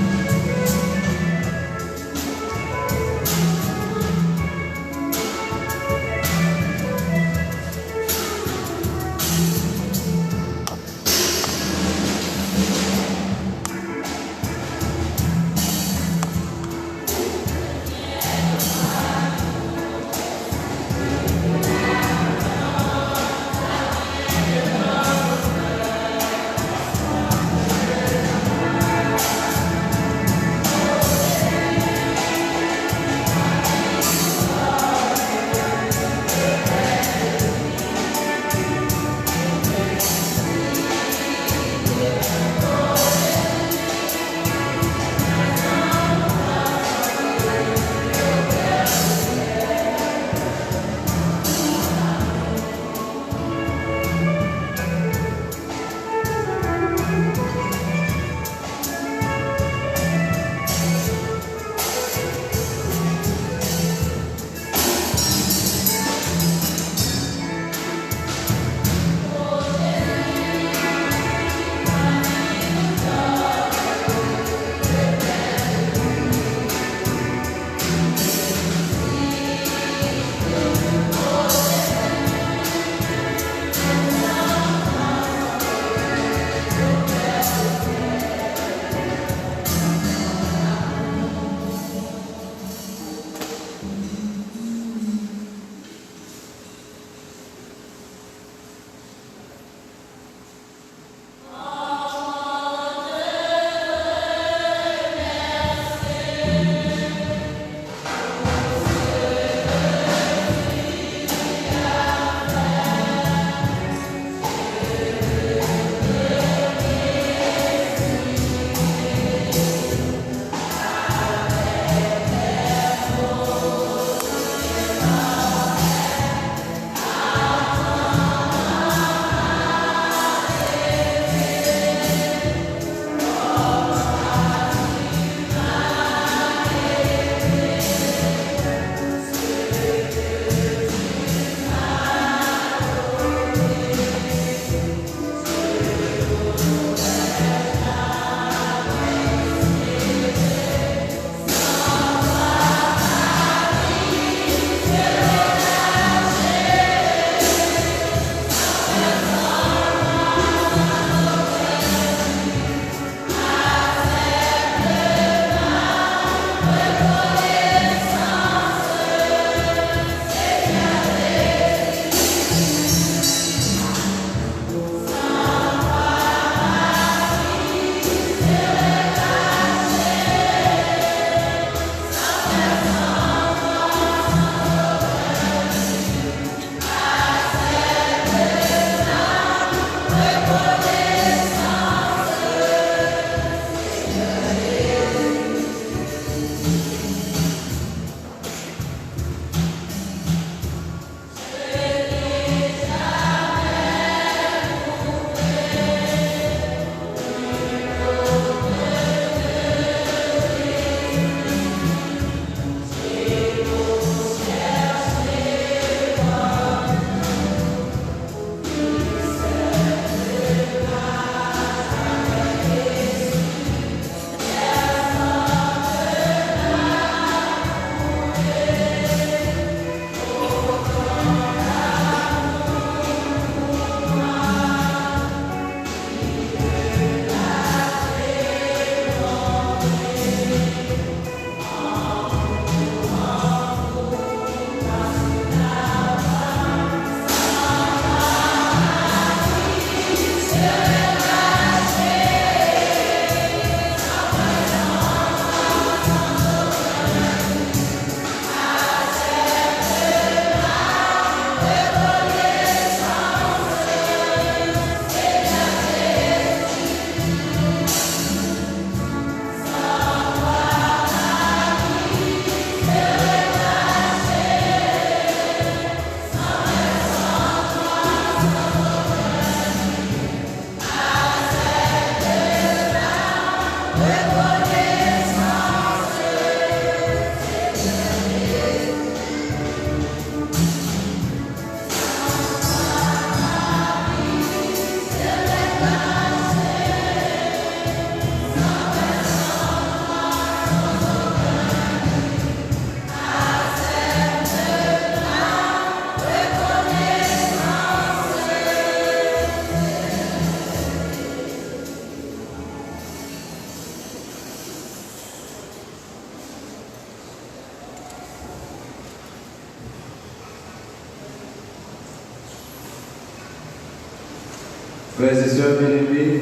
Speaker 2: Frères et sœurs bien-aimés,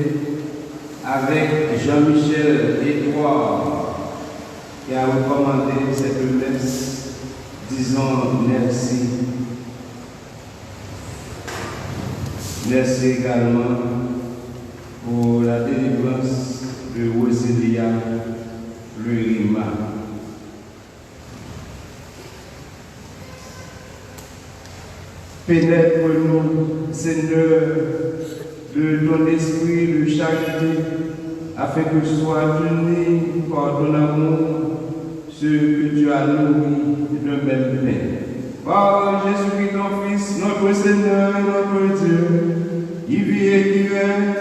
Speaker 2: avec Jean-Michel Édouard qui a recommandé cette messe, disons merci. Merci également pour la délivrance de Rosilia Lurima. Pénètre-nous, Seigneur, de ton esprit de charité, afin que soient unis par ton amour ceux que tu as nourris de même pain. Par Jésus-Christ, ton Fils, notre Seigneur, notre Dieu, qui vit et qui règne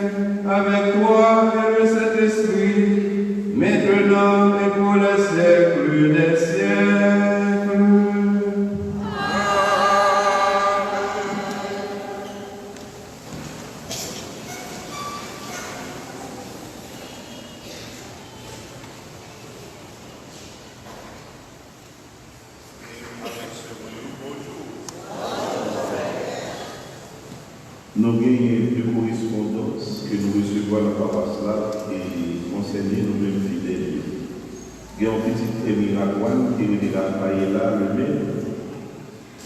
Speaker 2: avec toi et le Saint-Esprit, maintenant et pour le siècle des siècles.
Speaker 6: Nous avons deux correspondances que nous recevons à la paroisse là et concernant nous-mêmes fidèles. Il y a un petit Émiragouane qui est là, le même.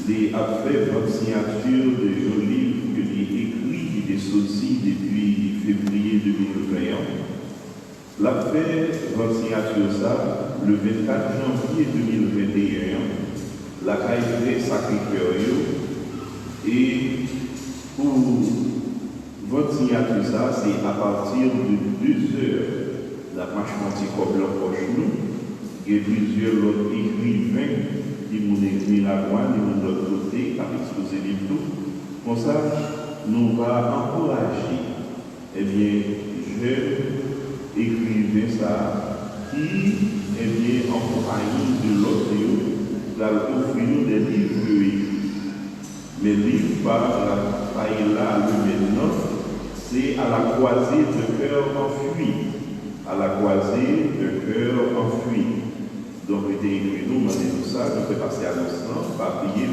Speaker 6: Il a fait votre signature de un livre qu'il a écrit, qui est sorti depuis février 2021. Il a fait votre signature ça le 24 janvier 2021. La caille Sacré-Cœur et pour votre signature, ça, c'est à partir de 2 heures, la marche anti-coble proche nous. Il y a plusieurs autres écrivains qui m'ont écrit la voix, qui m'ont de l'autre côté, à exposer les tout. Comme ça, nous va encourager, eh bien, jeunes écrivains, ça, qui, eh bien, en compagnie de l'autre, va offrir nous des livres écrits. Mais livre par la païla le maintenant, c'est à la croisée de cœur enfui. À la croisée de cœur enfui. Donc, il était écrit, nous, tout ça, nous faisons passer à l'instant, papier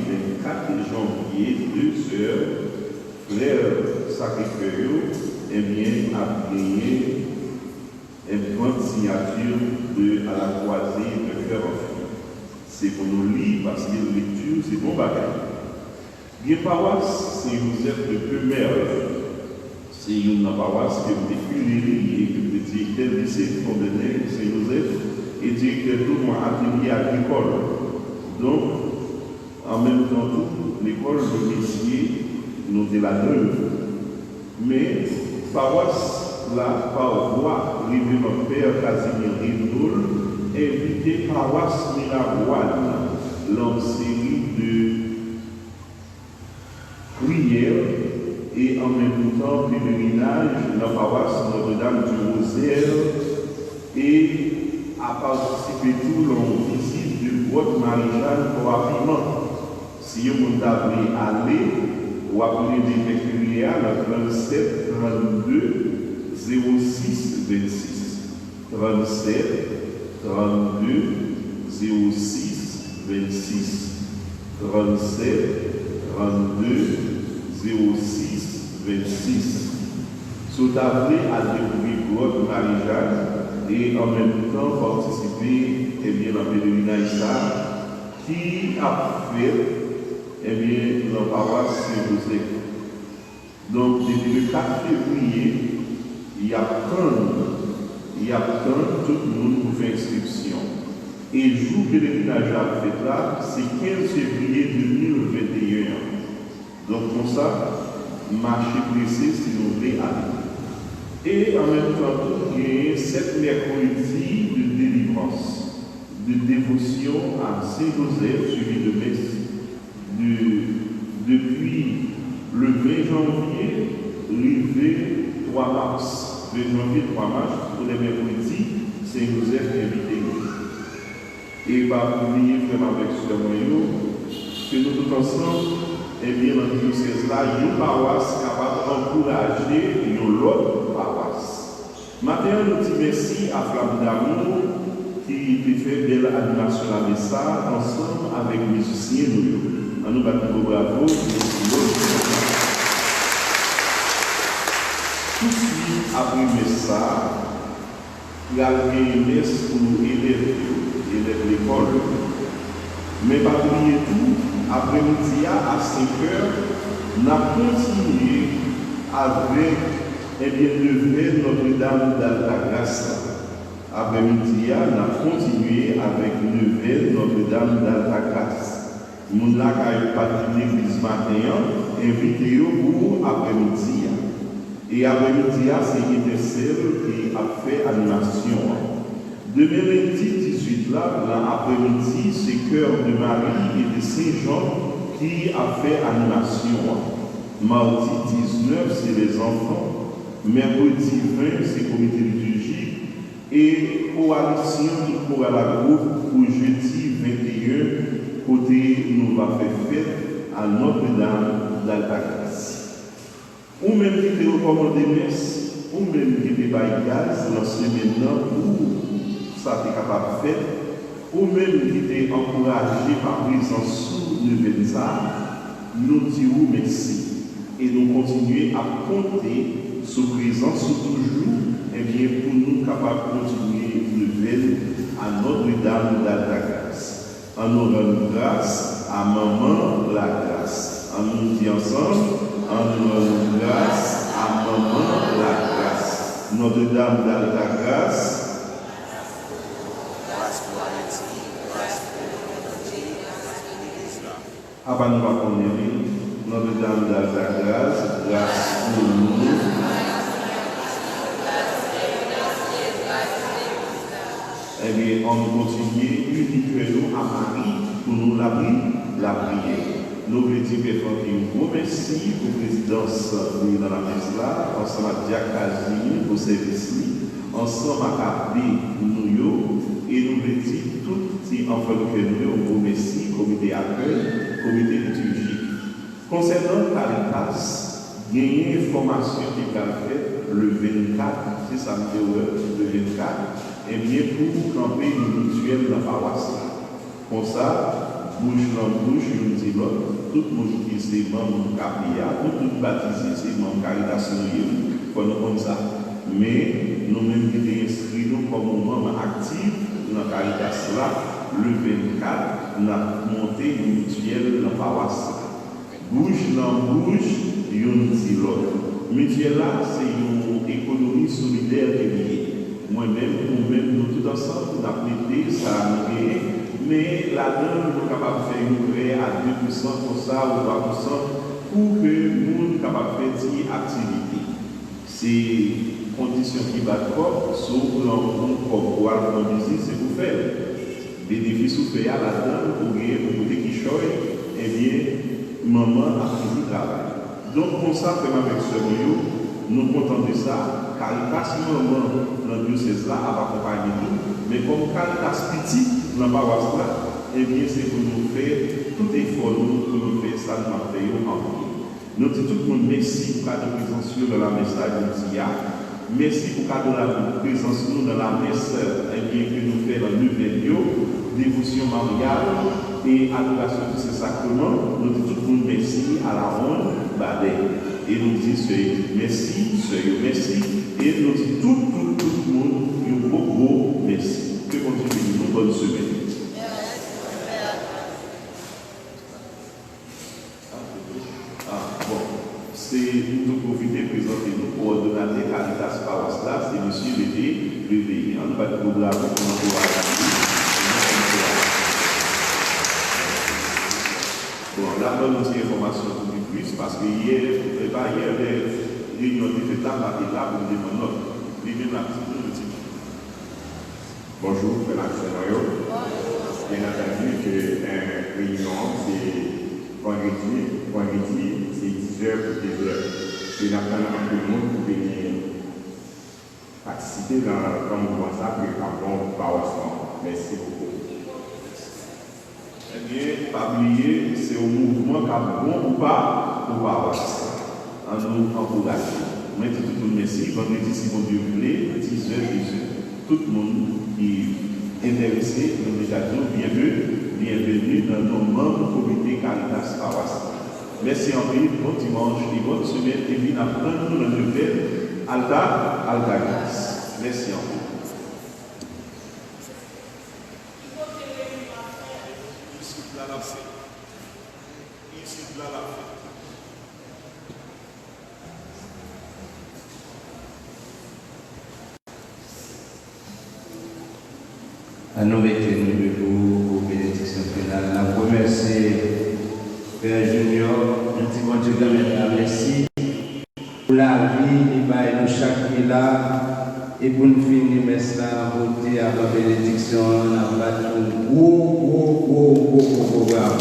Speaker 6: 24 janvier, 2 heures, frère Sacré-Cœur, eh bien, a gagné une grande signature à la croisée de cœur enfui. C'est pour nous lire, parce que la lecture, c'est bon bagage. Les paroisses, c'est vous êtes de peu mère. C'est une paroisse que vous êtes culérée et que vous êtes directeur du lycée Fontenay, Saint-Joseph, et directeur de mon atelier agricole. Donc, en même temps, l'école de métier, nous de la neuve. Mais, paroisse, là, par voie, arrivé mon père Casimir Ridoul, invité paroisse Miraboine, l'enseignement de prière et en même temps pèlerinage dans la paroisse Notre-Dame du Rosaire et à participer tout l'on visite du grotte Marie-Jeanne pour rapidement. Si vous voulez aller, ou appeler des péculières à 37 32 06 26. 37 32 06 26. 37 32 06 26. Sous appelé à découvrir grotte Marie-Jeanne et en même temps participer à la pèlerinage qui a fait la paroisse Saint-Joseph. Donc depuis le 4 février, il y a tout le monde pour faire inscription. Et le jour de pèlerinage à fait là, c'est 15 février 2021. Donc, comme ça, marché pressé si vous voulez aller. Et en même temps, il y a 7 mercredis de délivrance, de dévotion à Saint-Joseph, suivi de messe depuis le 20 janvier, arrivé 3 mars. 20 janvier, 3 mars, pour les mercredis, Saint-Joseph invité. Et par oublier vraiment avec ce moyen, que nous tous ensemble, eh bien, dans le diocèse là, il y a une paroisse capable d'encourager une autre paroisse. Maintenant, nous disons merci à Flamme d'Amour qui fait belle animation à Messa ensemble avec les musiciens. Nous battons bravo. après ça, il a une messe pour élèves l'école. Mais pas oublier tout, après-midi à 5 heures, on a continué avec Notre-Dame d'Altagrace. Après-midi, on a continué avec Notre-Dame d'Altagrace. Nous avons participé l'église matin, invité pour après-midi. Et après-midi, c'est celle qui a fait animation. Demain lundi 18 là, l'après-midi, c'est Cœur de Marie et de Saint-Jean qui a fait animation. Mardi 19, c'est les enfants. Mercredi 20, c'est comité liturgique. Et coalition pour la groupe pour jeudi 21, côté nous va faire fête à Notre-Dame d'Altagrace. Ou même qui te recommande messe, ou même qui te baille gaz dans ce maintenant pour ça t'est capable de faire, ou même qui t'est encouragé par présence sous le ça, nous disons merci. Et nous continuons à compter sur présence sous toujours, et bien pour nous capables de continuer de veiller à Notre-Dame d'Altagrace. En nous rendant grâce à Maman la grâce. En nous dit ensemble, en nous rendant grâce à Maman la grâce. Notre-Dame d'Altagrace. Avant nous va connaître Notre-Dame d'Altagrace, grâce pour nous. Eh bien, on continue uniquement à Marie pour nous la prier. Nous voulons dire un gros merci pour la présidence dans la messe là, ensemble à Diac Azine pour service, ensemble à Kabé nous, et nous voulons dire tout si enfants que nous, un gros merci, comité accueil, comité liturgique. Concernant Caritas, il y a une information qui va faire le 24, c'est samedi le 24, et bien pour camper une mutuelle dans la paroisse. Comme ça, bouche dans bouche, nous disons, tout le monde qui est membre de Capia, tout le monde baptisé, c'est membre de Caritas, il faut nous comme ça. Mais nous-mêmes qui sommes inscrits comme membres actifs dans Caritas là, le 24, nous avons monté une mutuelle dans la paroisse. Bouche dans bouche, nous disons. Mutuelle là, c'est une économie solidaire qui est liée. Moi-même, nous-mêmes, nous tous ensemble, nous avons aidé, ça a nous. Mais là-dedans, nous sommes capables de faire une prêt à 2% pour ça ou 3% pour que nous soyons capables de faire des activités. C'est une condition qui va de corps, sauf que l'on pouvoir dans business, c'est pour faire. Bénéfice ou faire là-dedans, pour gagner, pour côté qui choye, eh bien, maman a fait du travail. Donc, comme ça, frère avec ce milieu, nous comptons de ça. Caritas, maman, dans le diocèse là, a accompagné tout. Mais comme Caritas petit, dans la paroisse là, eh bien, c'est pour nous faire tout effort, pour nous faire ça, nous avons fait en vie. Nous disons tout le monde merci pour la présence dans la messe de merci pour la présence dans la messe eh bien, que nous faisons le vélo, dévotion mariale et adoration de ces sacrements. Nous disons tout le monde merci à la ronde Badé. Et nous disons merci, merci. Et nous disons tout le monde un beau merci. Que continuez une bonne semaine. C'est nous profiter de présenter nos coordonnateurs Caritas Paroisse là, c'est M. Lévé. On va être là pour bon, là, on a une information pour plus parce que hier, les réunions de l'État étaient là pour nous demander
Speaker 7: bonjour, bien entendu que une réunion, c'est vendredi, c'est 10h pour 2h. Je n'attends un peu de monde pour venir participer dans le mouvement ça pour le paroisse. Merci beaucoup.
Speaker 6: Eh bien, pas oublier, c'est un mouvement qui a bon ou pas pour paroisse. En nous encourageant. Moi, tout le monde merci. Vendredi, si mon Dieu voulait, 10h, tout le monde qui est intéressé, nous déjà dit bienvenue dans nos membres du comité Caritas Paroisse. Merci en plus, bon dimanche et bonne semaine. Et puis, apprendre nos nouvelles Alta grâce. Merci en vous.
Speaker 2: À nous mettre nous debout pour bénédiction finale. La première, c'est Père Junior. Nous disons Dieu quand même merci pour la vie, il va nous chaque là. Et pour nous finir, merci pour dire à la bénédiction, on a battu un gros programme.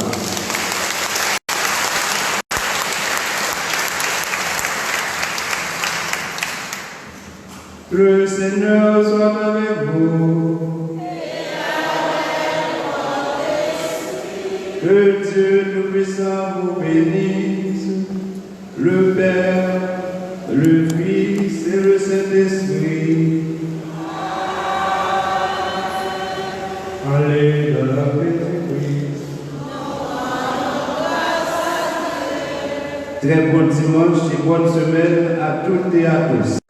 Speaker 2: Le Seigneur soit avec vous. Que Dieu Tout-Puissant vous bénisse, le Père, le Fils et le Saint-Esprit. Allez dans la paix de Christ. Très bon dimanche et bonne semaine à toutes et à tous.